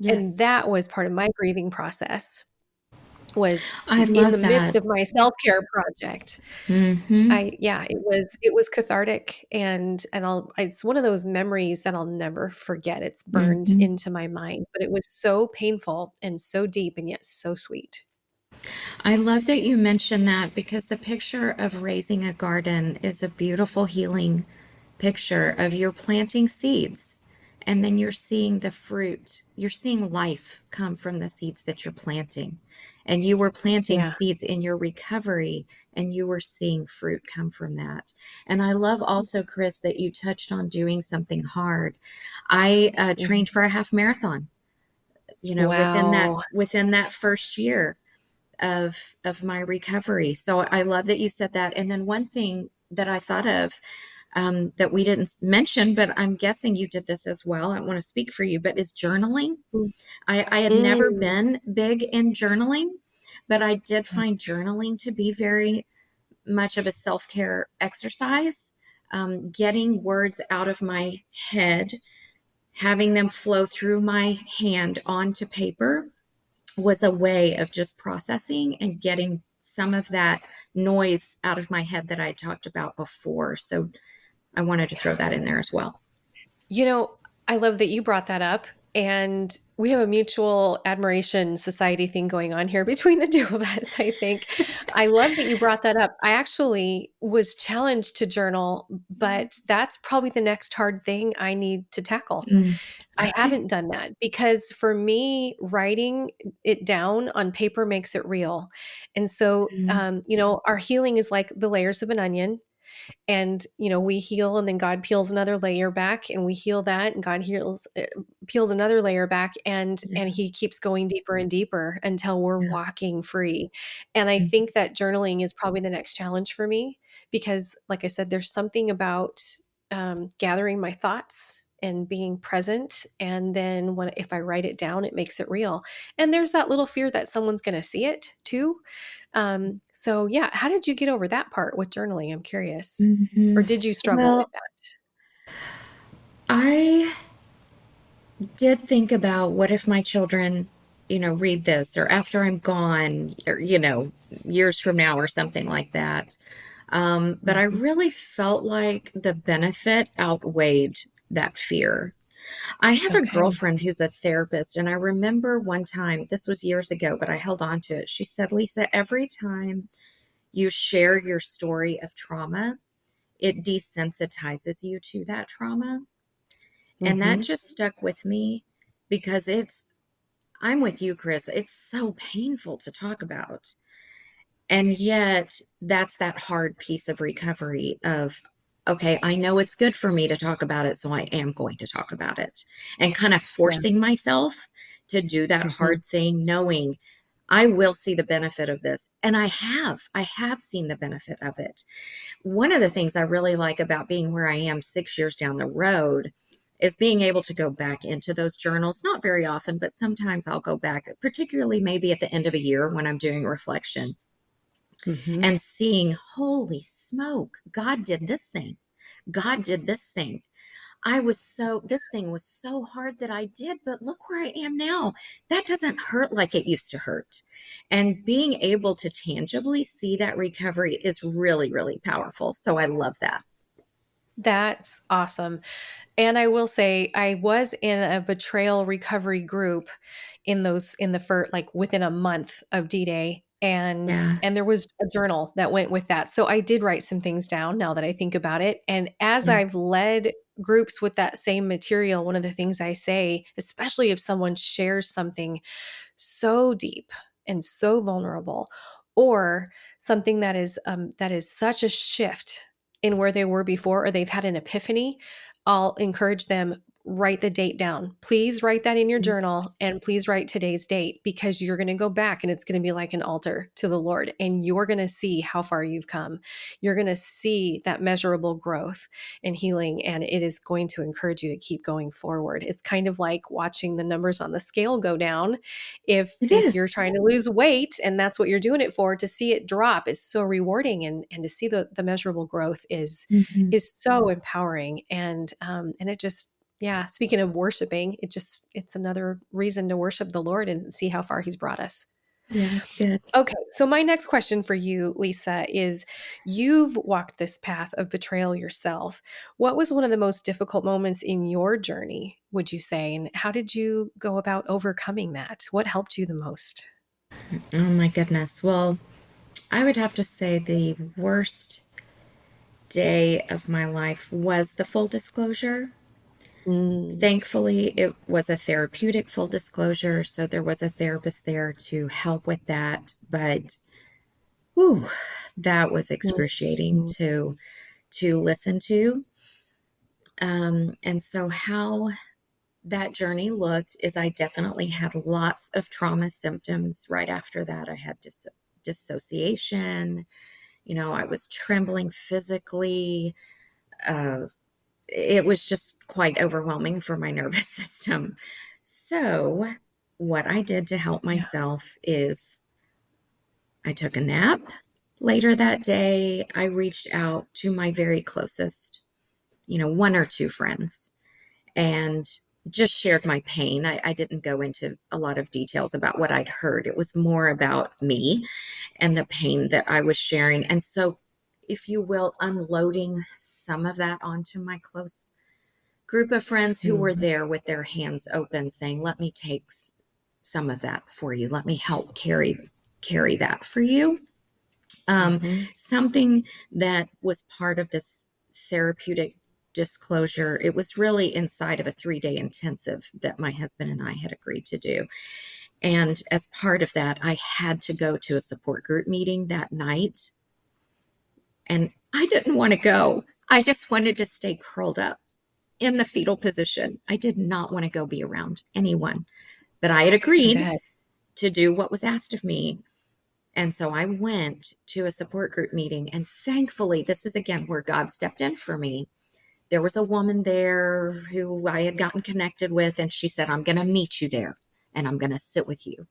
C: And
A: Yes.
C: that was part of my grieving process, was
A: I
C: in the
A: love
C: midst
A: that.
C: of my self-care project.
A: Mm-hmm.
C: It was cathartic, and it's one of those memories that I'll never forget. It's burned
A: Mm-hmm.
C: into my mind, but it was so painful and so deep and yet so sweet.
A: I love that you mentioned that because the picture of raising a garden is a beautiful healing picture of you're planting seeds and then you're seeing the fruit. You're seeing life come from the seeds that you're planting. And you were planting
C: Yeah.
A: seeds in your recovery and you were seeing fruit come from that. And I love also, Chris, that you touched on doing something hard. I
C: Mhm.
A: trained for a half marathon,
C: Wow.
A: within that first year of my recovery. So I love that you said that. And then one thing that I thought of that we didn't mention, but I'm guessing you did this as well. I don't want to speak for you, but is journaling.
C: Mm.
A: I had never
C: Mm.
A: been big in journaling, but I did find journaling to be very much of a self care exercise. Getting words out of my head having them flow through my hand onto paper was a way of just processing and getting some of that noise out of my head that I talked about before. So I wanted to throw that in there as well.
C: You know, I love that you brought that up. And we have a mutual admiration society thing going on here between the two of us, I think. I love that you brought that up. I actually was challenged to journal, but that's probably the next hard thing I need to tackle. I
A: Okay.
C: haven't done that because for me, writing it down on paper makes it real. And so, our healing is like the layers of an onion. And we heal and then God peels another layer back and we heal that and God heals peels another layer back and
A: Yeah.
C: he keeps going deeper and deeper until we're
A: Yeah.
C: walking free. And I think that journaling is probably the next challenge for me because like I said, there's something about gathering my thoughts and being present, and then if I write it down, it makes it real. And there's that little fear that someone's going to see it too. So yeah, how did you get over that part with journaling? I'm curious. Or
A: Mhm.
C: did you struggle with
A: Well,
C: that?
A: I did think about what if my children, read this or after I'm gone or, years from now or something like that. But I
C: Mhm.
A: really felt like the benefit outweighed that fear. I have a
C: Okay.
A: girlfriend who's a therapist, and I remember one time, this was years ago, but I held on to it. She said, Lisa, every time you share your story of trauma, it desensitizes you to that trauma. And that
C: Mhm.
A: just stuck with me because I'm with you, Chris. It's so painful to talk about. And yet, that's that hard piece of recovery of, okay, I know it's good for me to talk about it, so I am going to talk about it. And kind of
C: Yeah.
A: forcing myself to do that
C: Mhm.
A: hard thing, knowing I will see the benefit of this. And I have seen the benefit of it. One of the things I really like about being where I am 6 years down the road is being able to go back into those journals. Not very often, but sometimes I'll go back, particularly maybe at the end of a year when I'm doing reflection
C: Mhm.
A: and seeing, holy smoke, God did this thing. God did this thing. This thing was so hard that I did, but look where I am now. That doesn't hurt like it used to hurt. And being able to tangibly see that recovery is really, really powerful. So I love that.
C: That's awesome. And I will say I was in a betrayal recovery group in the first like within a month of D-Day, and
A: Yeah.
C: there was a journal that went with that. So I did write some things down now that I think about it. And as
A: Yeah.
C: I've led groups with that same material, one of the things I say, especially if someone shares something so deep and so vulnerable, or something that is such a shift in where they were before, or they've had an epiphany, I'll encourage them, write the date down. Please write that in your journal and please write today's date, because you're going to go back and it's going to be like an altar to the Lord and you're going to see how far you've come. You're going to see that measurable growth and healing, and it is going to encourage you to keep going forward. It's kind of like watching the numbers on the scale go down.
A: It
C: If you're
A: is.
C: trying to lose weight and that's what you're doing it for, to see it drop is so rewarding, and to see the measurable growth
A: Mhm.
C: is so empowering. And it just, yeah, speaking of worshiping, it's another reason to worship the Lord and see how far he's brought us.
A: Yeah, that's good.
C: Okay, so my next question for you, Lisa, is you've walked this path of betrayal yourself. What was one of the most difficult moments in your journey, would you say? And how did you go about overcoming that? What helped you the most?
A: Oh my goodness. Well, I would have to say the worst day of my life was the full disclosure.
C: Mm,
A: Thankfully, it was a therapeutic full disclosure, so there was a therapist there to help with that. But whew, that was
C: mm,
A: excruciating
C: mm,
A: to listen to. And so how that journey looked is I definitely had lots of trauma symptoms right after that. I had dissociation. I was trembling physically. Uh, it was just quite overwhelming for my nervous system. So, what I did to help
C: yeah.
A: myself is I took a nap. Later that day, I reached out to my very closest, one or two friends, and just shared my pain. I didn't go into a lot of details about what I'd heard. It was more about me and the pain that I was sharing. And so, if you will, unloading some of that onto my close group of friends who were
C: Mhm.
A: there with their hands open, saying, let me take some of that for you. Let me help carry that for you.
C: Mhm.
A: Something that was part of this therapeutic disclosure, it was really inside of a 3-day intensive that my husband and I had agreed to do. And as part of that, I had to go to a support group meeting that night. And I didn't want to go. I just wanted to stay curled up in the fetal position. I did not want to go be around anyone. But I had
C: I
A: agreed
C: bet.
A: to do what was asked of me. And so I went to a support group meeting. And thankfully, this is again where God stepped in for me. There was a woman there who I had gotten connected with, and she said, I'm going to meet you there and I'm going to sit with you.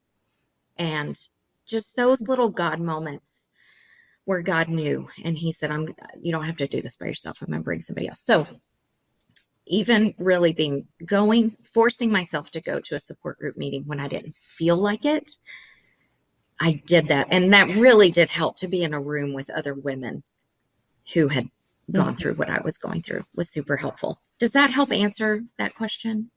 A: And just those little God moments where God knew, and He said, you don't have to do this by yourself. I'm going to bring somebody else. So even really forcing myself to go to a support group meeting when I didn't feel like it, I did that. And that really did help to be in a room with other women who had gone through what I was going through. It was super helpful. Does that help answer that question?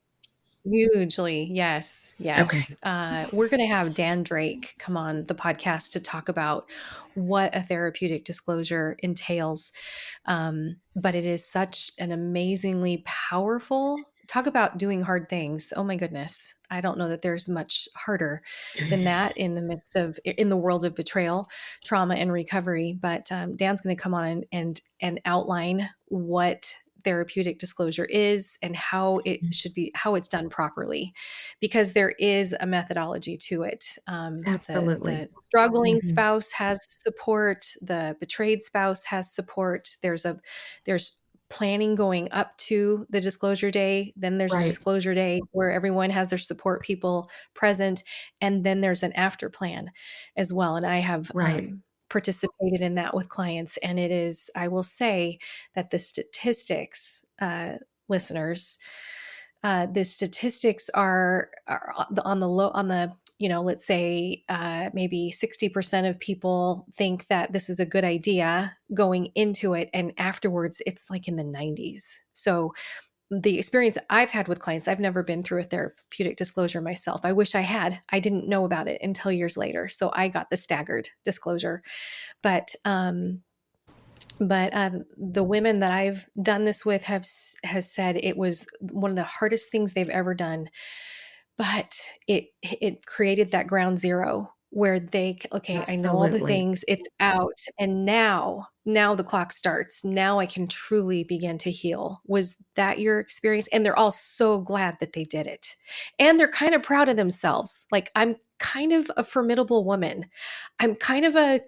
C: Hugely. Yes.
A: Okay.
C: Yes. We're going to have Dan Drake come on the podcast to talk about what a therapeutic disclosure entails. But it is such an amazingly powerful talk about doing hard things. Oh my goodness. I don't know that there's much harder than that in the world of betrayal, trauma, and recovery. But Dan's going to come on and outline what therapeutic disclosure is and how it should be, how it's done properly, because there is a methodology to it.
A: Absolutely.
C: The struggling
A: Mm-hmm.
C: spouse has support, the betrayed spouse has support. There's planning going up to the disclosure day, then there's
A: Right.
C: disclosure day where everyone has their support people present, and then there's an after plan as well. And I have
A: Right.
C: participated in that with clients. And it is, I will say that the statistics, listeners, the statistics are on the low, on the, let's say maybe 60% of people think that this is a good idea going into it. And afterwards, it's like in the 90s. So the experience I've had with clients, I've never been through a therapeutic disclosure myself. I wish I had. I didn't know about it until years later. So I got the staggered disclosure. But the women that I've done this with has said it was one of the hardest things they've ever done, but it created that ground zero where okay, I know all the
A: Absolutely.
C: things, it's out, and now the clock starts. Now I can truly begin to heal. Was that your experience? And they're all so glad that they did it, and they're kind of proud of themselves. Like, I'm kind of a formidable woman. I'm kind of a,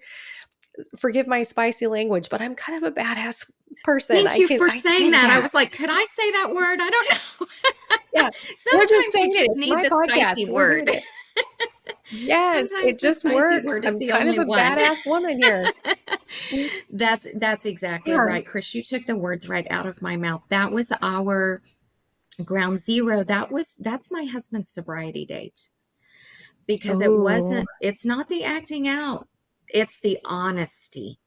C: forgive my spicy language, but I'm kind of a badass person.
A: Thank you for
C: I
A: saying
C: did
A: that. I
C: that.
A: was like, could I say that word? I don't know.
C: Yeah. We're just
A: Sometimes you
C: saying it.
A: just
C: It's
A: need
C: my
A: the
C: podcast.
A: spicy
C: We're
A: word.
C: doing it. Yes,
A: Sometimes
C: it
A: the
C: just
A: spicy
C: works.
A: word is
C: I'm
A: the
C: kind of
A: only
C: a
A: one.
C: badass woman here.
A: That's exactly
C: Yeah.
A: right, Chris. You took the words right out of my mouth. That was our ground zero. That's my husband's sobriety date, because
C: Oh,
A: it's not the acting out. It's the honesty.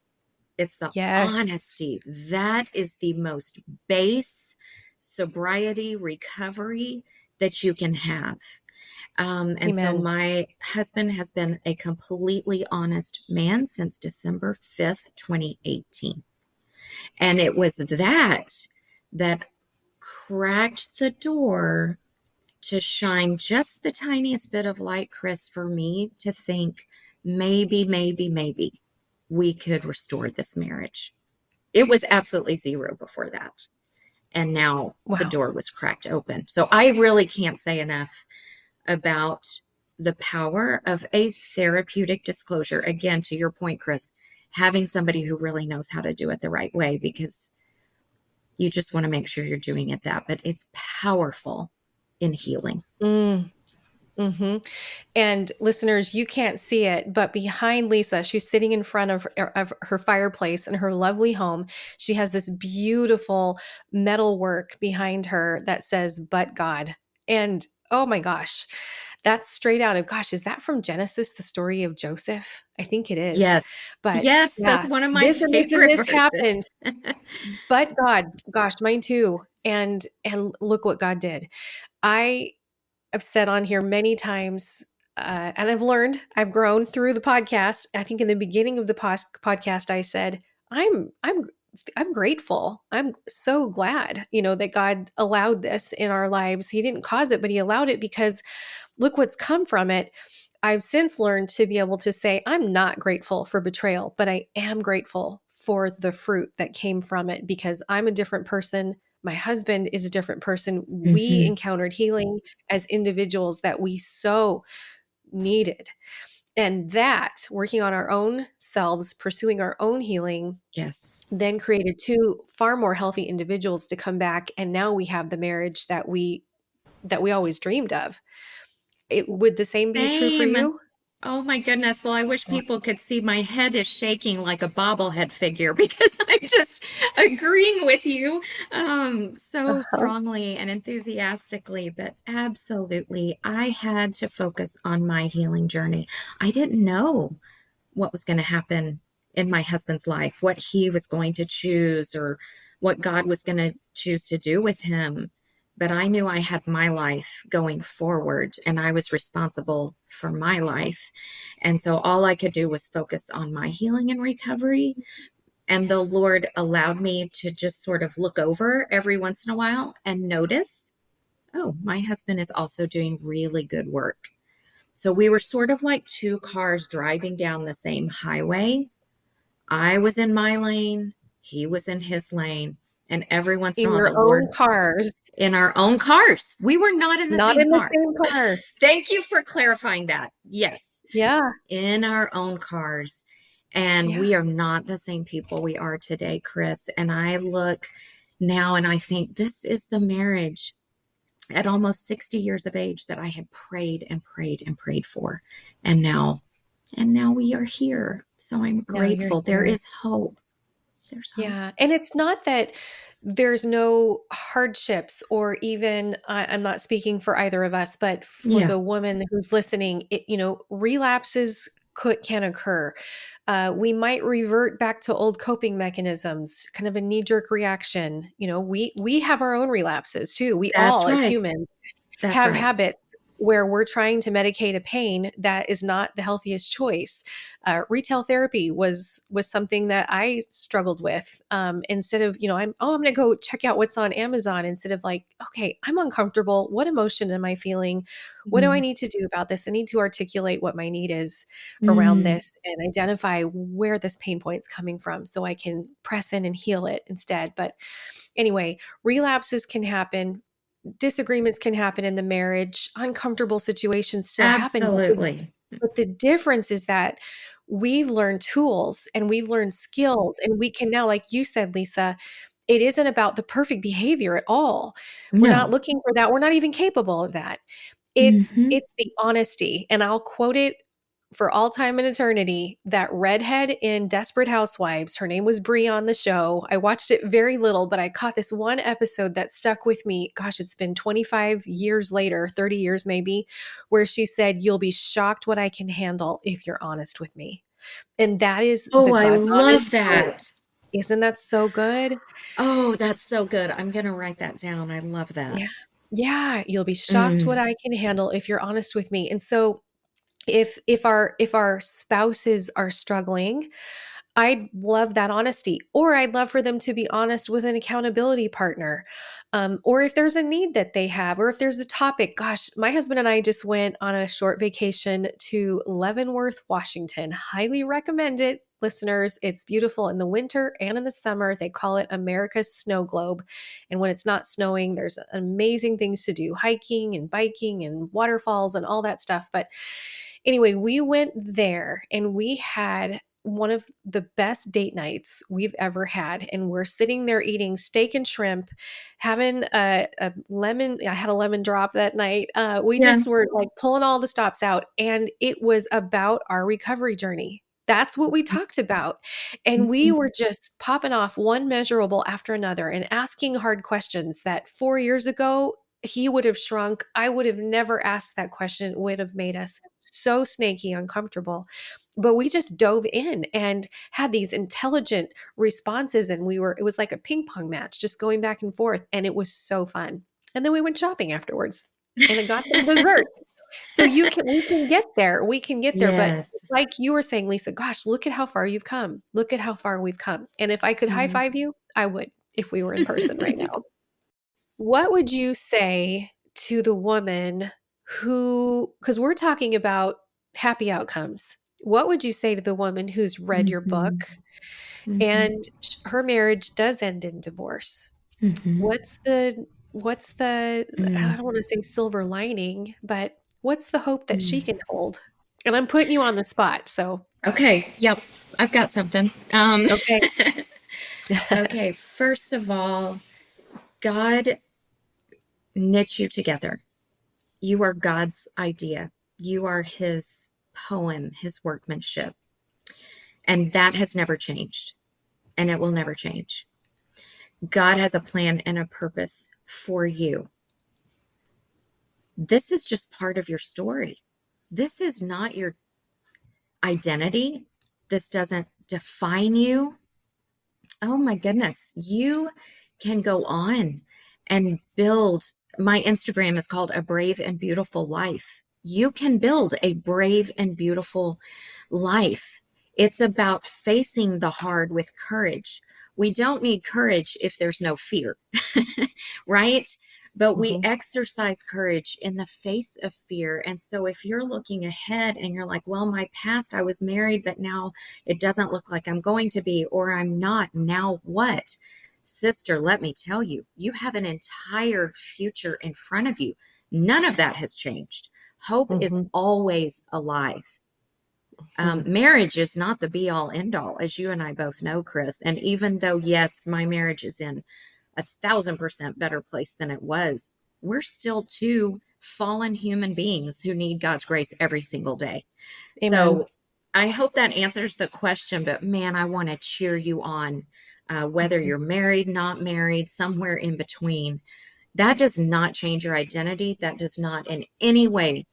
A: It's the
C: yes.
A: honesty. That is the most base sobriety recovery that you can have. And so
C: Amen.
A: my husband has been a completely honest man since December 5th, 2018. And it was that cracked the door to shine just the tiniest bit of light, Chris, for me to think maybe we could restore this marriage. It was absolutely zero before that. And now the
C: Wow.
A: door was cracked open. So I really can't say enough about the power of a therapeutic disclosure. Again, to your point, Chris, having somebody who really knows how to do it the right way, because you just want to make sure you're doing it but it's powerful in healing.
C: Mm, hmm. And listeners, you can't see it, but behind Lisa, she's sitting in front of her fireplace in her lovely home. She has this beautiful metal work behind her that says, "But God." And oh my gosh, that's straight out of, gosh, is that from Genesis, the story of Joseph? I think it is.
A: Yes.
C: But
A: Yes, that's
C: yeah,
A: one of my
C: this and this and
A: favorite
C: this happened.
A: verses.
C: But God, gosh, mine too. And look what God did. I have said on here many times, and I've learned, I've grown through the podcast. I think in the beginning of the podcast, I said, I'm grateful. I'm so glad, that God allowed this in our lives. He didn't cause it, but he allowed it because look what's come from it. I've since learned to be able to say, I'm not grateful for betrayal, but I am grateful for the fruit that came from it because I'm a different person. My husband is a different person. We
A: Hmm.
C: encountered healing as individuals that we so needed. And that working on our own selves, pursuing our own healing,
A: Yes.
C: then created two far more healthy individuals to come back. And now we have the marriage that we always dreamed of. Would the same be true for
A: Same.
C: you?
A: Oh my goodness. Well, I wish people
C: Awesome.
A: could see my head is shaking like a bobblehead figure because I'm just agreeing with you so
C: Uh-huh.
A: strongly and enthusiastically. But absolutely, I had to focus on my healing journey. I didn't know what was going to happen in my husband's life, what he was going to choose, or what God was going to choose to do with him. But I knew I had my life going forward and I was responsible for my life. And so all I could do was focus on my healing and recovery. And the Lord allowed me to just sort of look over every once in a while and notice, oh, my husband is also doing really good work. So we were sort of like two cars driving down the same highway. I was in my lane, he was in his lane. And every once in a
C: In
A: while,
C: your
A: the
C: own
A: Lord,
C: cars,
A: in our own cars, we were not in the
C: not
A: same
C: in the
A: car.
C: same car.
A: Thank you for clarifying that. Yes,
C: Yeah.
A: in our own cars. And
C: Yeah.
A: we are not the same people we are today, Chris. And I look now and I think this is the marriage at almost 60 years of age that I had prayed and prayed and prayed for. And now we are here. So I'm
C: Now you're
A: grateful. There
C: here.
A: is hope. There's hope.
C: Yeah. And it's not that there's no hardships or even, I'm not speaking for either of us, but for
A: Yeah,
C: the woman who's listening, relapses can occur. We might revert back to old coping mechanisms, kind of a knee jerk reaction. We have our own relapses too. We
A: that's
C: all, as
A: right.
C: humans,
A: That's
C: have
A: right.
C: habits where we're trying to medicate a pain that is not the healthiest choice. Retail therapy was something that I struggled with. Instead of I'm going to go check out what's on Amazon instead of like, okay, I'm uncomfortable. What emotion am I feeling? What do I
A: Mm,
C: need to do about this? I need to articulate what my need is around
A: mm,
C: this and identify where this pain point's coming from so I can press in and heal it instead. But anyway, relapses can happen, disagreements can happen in the marriage, uncomfortable situations still happen,
A: absolutely.
C: but the difference is that we've learned tools and we've learned skills and we can now, like you said, Lisa, it isn't about the perfect behavior at all. We're not
A: No.
C: looking for that. We're not even capable of that. It's
A: Hmm.
C: it's the honesty, and I'll quote it for all time and eternity. That redhead in Desperate Housewives, her name was Brie on the show. I watched it very little, but I caught this one episode that stuck with me. Gosh, it's been 25 years later, 30 years maybe, where she said, "You'll be shocked what I can handle if you're honest with me." And that is
A: Oh,
C: the
A: I
C: God's honest
A: love
C: truth.
A: that.
C: Isn't that so good?
A: Oh, that's so good. I'm going to write that down. I love
C: Yeah.
A: that.
C: Yeah, you'll be shocked what
A: Mm,
C: I can handle if you're honest with me. And so if our spouses are struggling, I'd love that honesty, or I'd love for them to be honest with an accountability partner. Or if there's a need that they have, or if there's a topic. Gosh, my husband and I just went on a short vacation to Leavenworth, Washington. Highly recommend it, listeners. It's beautiful in the winter and in the summer. They call it America's snow globe. And when it's not snowing, there's amazing things to do, hiking and biking and waterfalls and all that stuff. But anyway, we went there and we had one of the best date nights we've ever had. And we're sitting there eating steak and shrimp, having a lemon. I had a lemon drop that night. We
A: yeah.
C: just were like pulling all the stops out. And it was about our recovery journey. That's what we talked about. And we
A: Mhm.
C: were just popping off one measurable after another and asking hard questions that 4 years ago, he would have shrunk. I would have never asked that question. It would have made us so snaky uncomfortable. But we just dove in and had these intelligent responses. And it was like a ping pong match, just going back and forth. And it was so fun. And then we went shopping afterwards and I got some dessert. So we can get there. We can get there. But
A: Yes.
C: like you were saying, Lisa, gosh, look at how far you've come. Look at how far we've come. And if I could high five you, I would if we were in person right now. What would you say to the woman because we're talking about happy outcomes. What would you say to the woman who's read your book
A: Mhm. Mhm.
C: and her marriage does end in divorce?
A: Mhm.
C: What's the I
A: Mm.
C: don't want to say silver lining, but what's the hope that she
A: Mm.
C: can hold? And I'm putting you on the spot, so
A: Okay. Yep. I've got something.
C: okay.
A: Okay. First of all, God knit you together. You are God's idea. You are his poem, his workmanship. And that has never changed. And it will never change. God has a plan and a purpose for you. This is just part of your story. This is not your identity. This doesn't define you. Oh my goodness. You can go on and build. My Instagram is called A Brave and Beautiful Life. You can build a brave and beautiful life. It's about facing the hard with courage. We don't need courage if there's no fear, right? But we
C: Mhm.
A: exercise courage in the face of fear. And so if you're looking ahead and you're like, well, my past, I was married, but now it doesn't look like I'm going to be, or I'm not. Now what? Sister, let me tell you, you have an entire future in front of you. None of that has changed. Hope is
C: Mhm.
A: always alive.
C: Mhm.
A: Marriage is not the be all end all, as you and I both know, Chris. And even though, yes, my marriage is in 1,000% better place than it was, we're still two fallen human beings who need God's grace every single day.
C: Amen.
A: So I hope that answers the question, but man, I want to cheer you on, whether
C: Mhm.
A: you're married, not married, somewhere in between. That does not change your identity. That does not in any way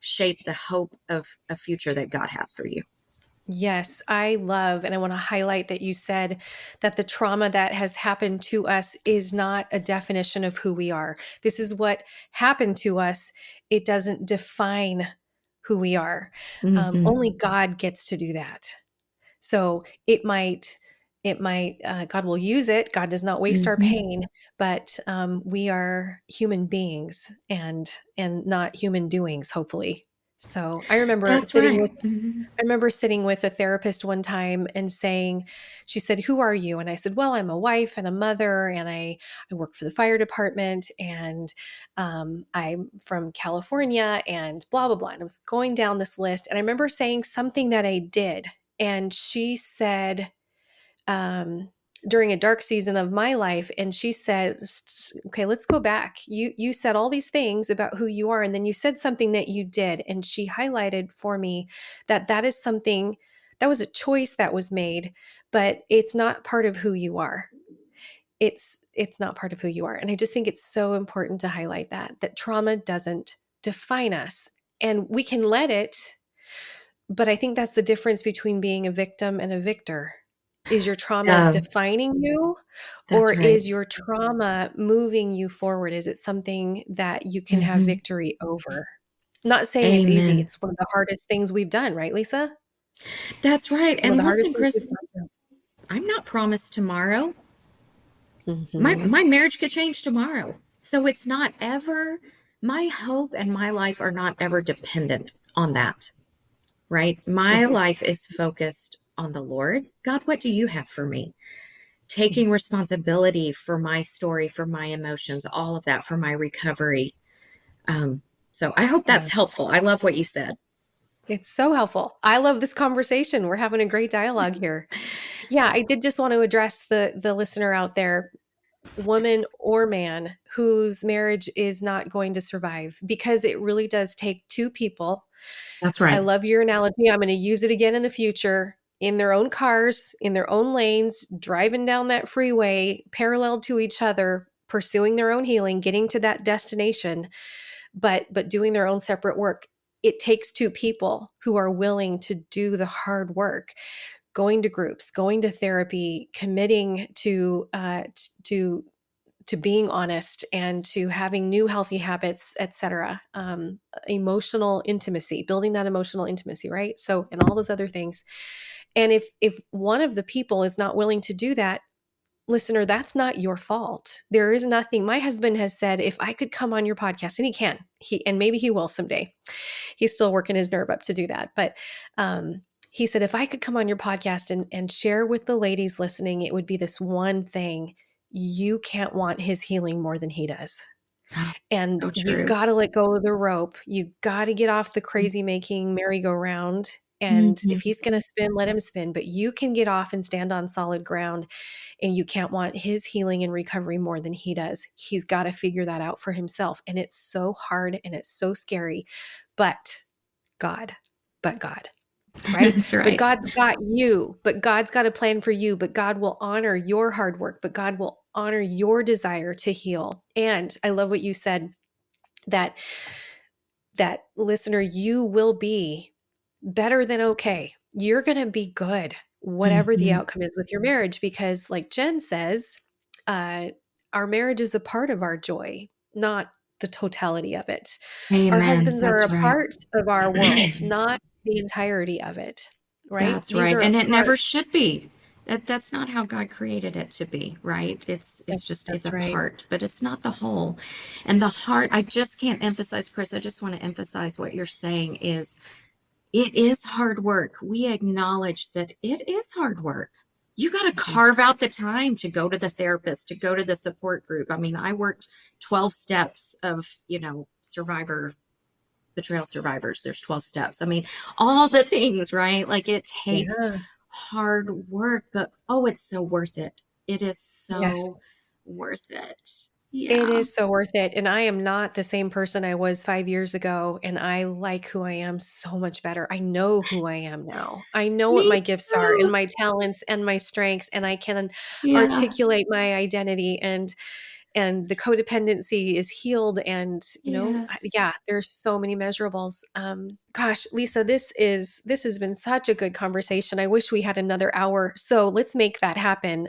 A: shape the hope of a future that God has for you.
C: Yes, I love, and I want to highlight that you said that the trauma that has happened to us is not a definition of who we are. This is what happened to us. It doesn't define who we are.
A: Mm-hmm.
C: Only God gets to do that. So God will use it. God does not waste our
A: Mm-hmm.
C: pain, but we are human beings and not human doings, hopefully. So
A: That's right. Mm-hmm.
C: I remember sitting with a therapist one time and saying, she said, "Who are you?" And I said, "Well, I'm a wife and a mother, and I work for the fire department, and I'm from California, and blah, blah, blah." And I was going down this list. And I remember saying something that I did. And she said, um, during a dark season of my life, and she said, "Okay, let's go back. You said all these things about who you are, and then you said something that you did." And she highlighted for me that is something that was a choice that was made, but it's not part of who you are. It's not part of who you are, and I just think it's so important to highlight that trauma doesn't define us, and we can let it. But I think that's the difference between being a victim and a victor. Is your trauma
A: Yeah,
C: defining you, or
A: that's right.
C: is your trauma moving you forward? Is it something that you can have
A: Mm-hmm.
C: victory over? Not saying it's easy.
A: Amen.
C: It's one of the hardest things we've done, right, Lisa?
A: That's right.
C: One of
A: And
C: the hardest
A: listen,
C: things we've
A: Chris,
C: gone
A: I'm not promised tomorrow.
C: through.
A: My marriage could change tomorrow. So it's not ever, my hope and my life are not ever dependent on that, right? My
C: Mhm.
A: life is focused on the Lord. God, what do you have for me?
C: Mhm.
A: Taking responsibility for my story, for my emotions, all of that, for my recovery. Um, so I hope that's
C: Yes.
A: helpful. I love what you said.
C: It's so helpful. I love this conversation. We're having a great dialogue here. Yeah, I did just want to address the listener out there, woman or man, whose marriage is not going to survive, because it really does take two people.
A: That's
C: I
A: right.
C: love your analogy. I'm going to use it again in the future, in their own cars, in their own lanes, driving down that freeway parallel to each other, pursuing their own healing, getting to that destination, but doing their own separate work. It takes two people who are willing to do the hard work, going to groups, going to therapy, committing to being honest and to having new healthy habits, etc. Emotional intimacy, building that emotional intimacy, right? So, and all those other things. And if one of the people is not willing to do that, listener, that's not your fault. There is nothing. My husband has said, if I could come on your podcast, and he can, and maybe he will someday. He's still working his nerve up to do that. But he said, if I could come on your podcast and share with the ladies listening, it would be this one thing. You can't want his healing more than he does. And
A: So
C: you
A: true.
C: got to let go of the rope. You got to get off the crazy making merry-go-round. And if
A: Mhm.
C: he's going to spin, let him spin. But you can get off and stand on solid ground. And you can't want his healing and recovery more than he does. He's got to figure that out for himself. And it's so hard and it's so scary. But God, but God, right?
A: That's
C: But
A: right.
C: God's got you, but God's got a plan for you, but God will honor your hard work, but God will honor your desire to heal. And I love what you said, that listener, you will be better than okay. You're going to be good, whatever the
A: Mhm.
C: outcome is with your marriage, because like Jen says, uh, our marriage is a part of our joy, not the totality of it. Our
A: Amen.
C: husbands are
A: That's
C: a
A: right.
C: part of our world, not the entirety of it, right?
A: That's
C: These
A: right.
C: are a
A: And it
C: part.
A: never should be. That's not how God created it to be, right? It's just it's
C: That's
A: a
C: right.
A: part, but it's not the whole. And the heart, I just can't emphasize, Chris, I just want to emphasize what you're saying is it is hard work. We acknowledge that it is hard work. You got to
C: Mhm.
A: carve out the time to go to the therapist, to go to the support group. I mean, I worked 12 steps of, survivor betrayal survivors. There's 12 steps. I mean, all the things, right? Like it takes
C: Yeah.
A: hard work, but oh, it's so worth it. It is
C: Yes.
A: so worth it.
C: It
A: Yeah.
C: is so worth it. And I am not the same person I was 5 years ago. And I like who I am so much better. I know who I am now. I know what
A: Me
C: my gifts are and
A: too.
C: my talents and my strengths. And I can
A: Yeah.
C: articulate my identity, and the codependency is healed. And
A: Yes.
C: yeah, there's so many measurables. Gosh, Lisa, this has been such a good conversation. I wish we had another hour, so let's make that happen.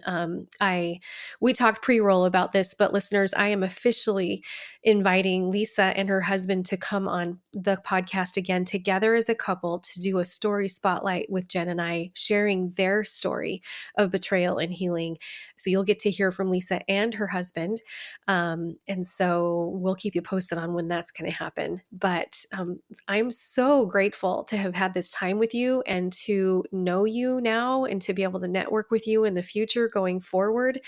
C: I We talked pre-roll about this, but listeners, I am officially inviting Lisa and her husband to come on the podcast again together as a couple to do a story spotlight with Jen and I, sharing their story of betrayal and healing. So you'll get to hear from Lisa and her husband. And so we'll keep you posted on when that's going to happen. But I'm so grateful to have had this time with you and to know you now and to be able to network with you in the future going forward.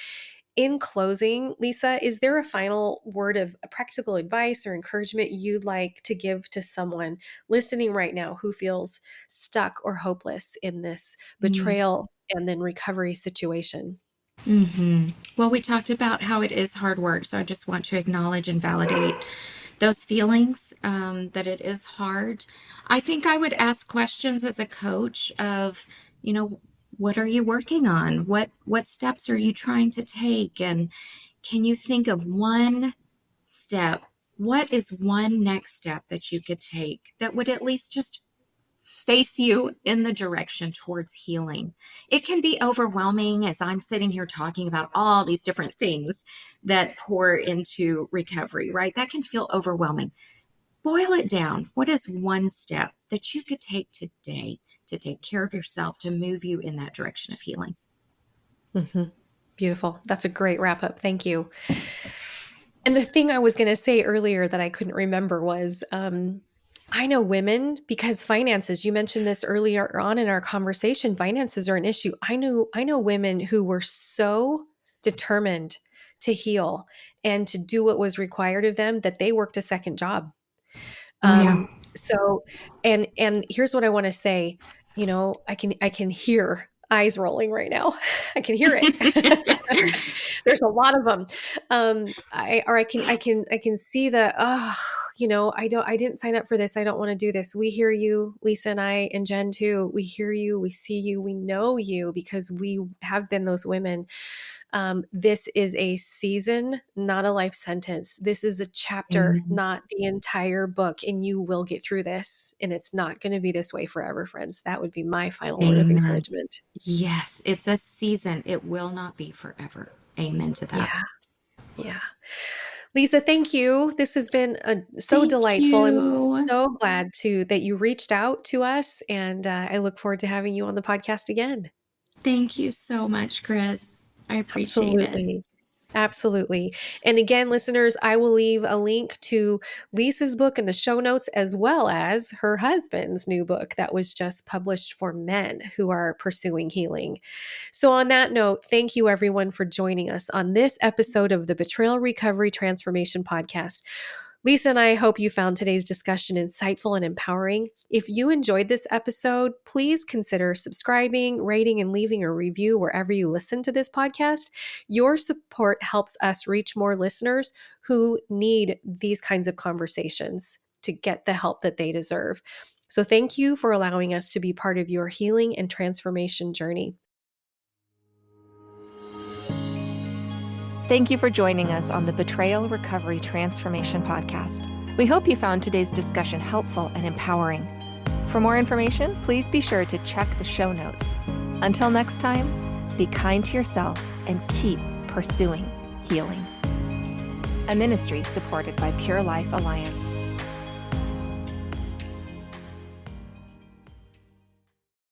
C: In closing, Lisa, is there a final word of practical advice or encouragement you'd like to give to someone listening right now who feels stuck or hopeless in this betrayal and then recovery situation?
A: Well, we talked about how it is hard work, so I just want to acknowledge and validate those feelings, that it is hard. I think I would ask questions as a coach of, you know, what are you working on? What steps are you trying to take? And can you think of one step? What is one next step that you could take that would at least just face you in the direction towards healing? It can be overwhelming as I'm sitting here talking about all these different things that pour into recovery, right? That can feel overwhelming. Boil it down. What is one step that you could take today to take care of yourself, to move you in that direction of healing?
C: hmm Beautiful. That's a great wrap up. Thank you. And the thing I was going to say earlier that I couldn't remember was, I know women, because finances, you mentioned this earlier on in our conversation, finances are an issue. I know women who were so determined to heal and to do what was required of them that they worked a second job.
A: Oh, yeah.
C: So, and here's what I want to say. I can hear eyes rolling right now. I can hear it. There's a lot of them. I can see the, I didn't sign up for this. I don't want to do this. We hear you, Lisa and I and Jen too. We hear you, we see you, we know you because we have been those women. This is a season, not a life sentence. This is a chapter,
A: Amen.
C: not the entire book. And you will get through this. And it's not going to be this way forever, friends. That would be my final word of
A: Amen.
C: encouragement.
A: Yes, it's a season. It will not be forever. Amen to that.
C: Yeah. Yeah. Lisa, thank you. This has been so
A: Thank
C: delightful. I'm
A: you.
C: so glad that you reached out to us, and I look forward to having you on the podcast again.
A: Thank you so much, Chris. I appreciate it.
C: Absolutely. Absolutely. And again, listeners, I will leave a link to Lisa's book in the show notes, as well as her husband's new book that was just published for men who are pursuing healing. So, on that note, thank you everyone for joining us on this episode of the Betrayal Recovery Transformation Podcast. Lisa and I hope you found today's discussion insightful and empowering. If you enjoyed this episode, please consider subscribing, rating, and leaving a review wherever you listen to this podcast. Your support helps us reach more listeners who need these kinds of conversations to get the help that they deserve. So thank you for allowing us to be part of your healing and transformation journey.
B: Thank you for joining us on the Betrayal Recovery Transformation Podcast. We hope you found today's discussion helpful and empowering. For more information, please be sure to check the show notes. Until next time, be kind to yourself and keep pursuing healing. A ministry supported by Pure Life Alliance.